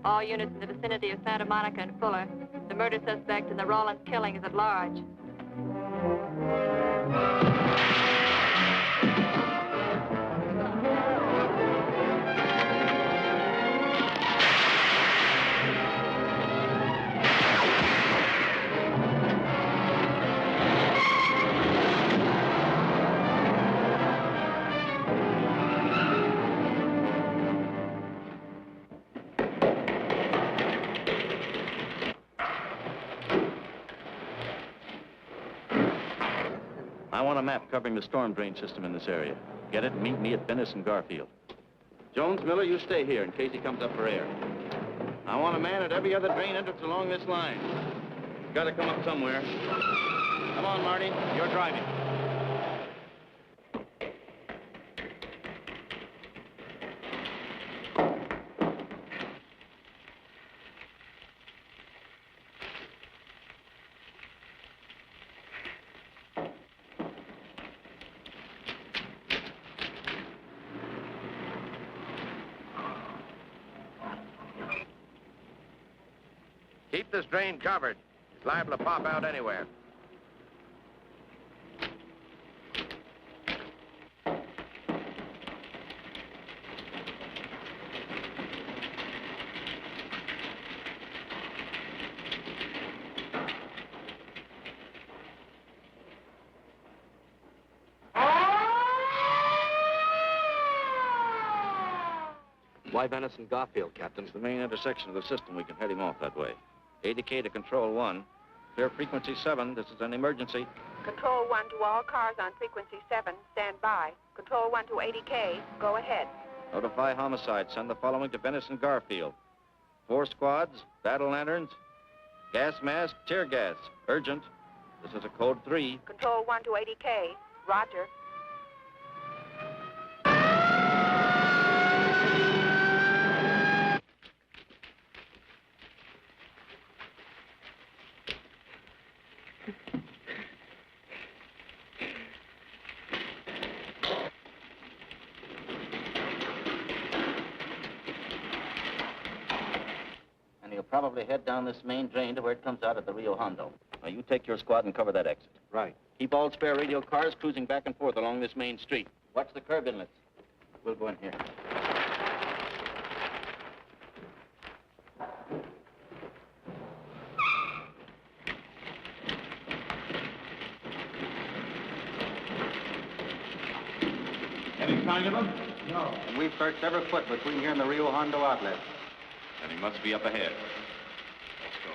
Speaker 6: All units in the vicinity of Santa Monica and Fuller. The murder suspect in the Rollins killing is at large.
Speaker 8: I want a map covering the storm drain system in this area. Get it and meet me at Venice and Garfield. Jones, Miller, you stay here in case he comes up for air. I want a man at every other drain entrance along this line. He's got to come up somewhere. Come on, Marty. You're driving.
Speaker 10: Keep this drain covered. It's liable to pop out anywhere.
Speaker 9: Why Venice and Garfield, Captain?
Speaker 8: It's the main intersection of the system. We can head him off that way. ADK to Control 1. Clear frequency 7. This is an emergency.
Speaker 13: Control 1 to all cars on frequency 7. Stand by. Control 1 to ADK. Go ahead.
Speaker 8: Notify homicide. Send the following to Venice and Garfield. 4 squads, battle lanterns, gas mask, tear gas. Urgent. This is a code 3.
Speaker 13: Control 1 to ADK. Roger.
Speaker 7: And he'll probably head down this main drain to where it comes out at the Rio Hondo.
Speaker 8: Now, you take your squad and cover that exit.
Speaker 9: Right.
Speaker 8: Keep all spare radio cars cruising back and forth along this main street.
Speaker 7: Watch the curb inlets. We'll go in here.
Speaker 1: Any sign of him?
Speaker 20: No. And we've searched every foot between here and the Rio Hondo outlet.
Speaker 1: Then he must be up ahead. Let's go.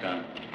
Speaker 8: Gun.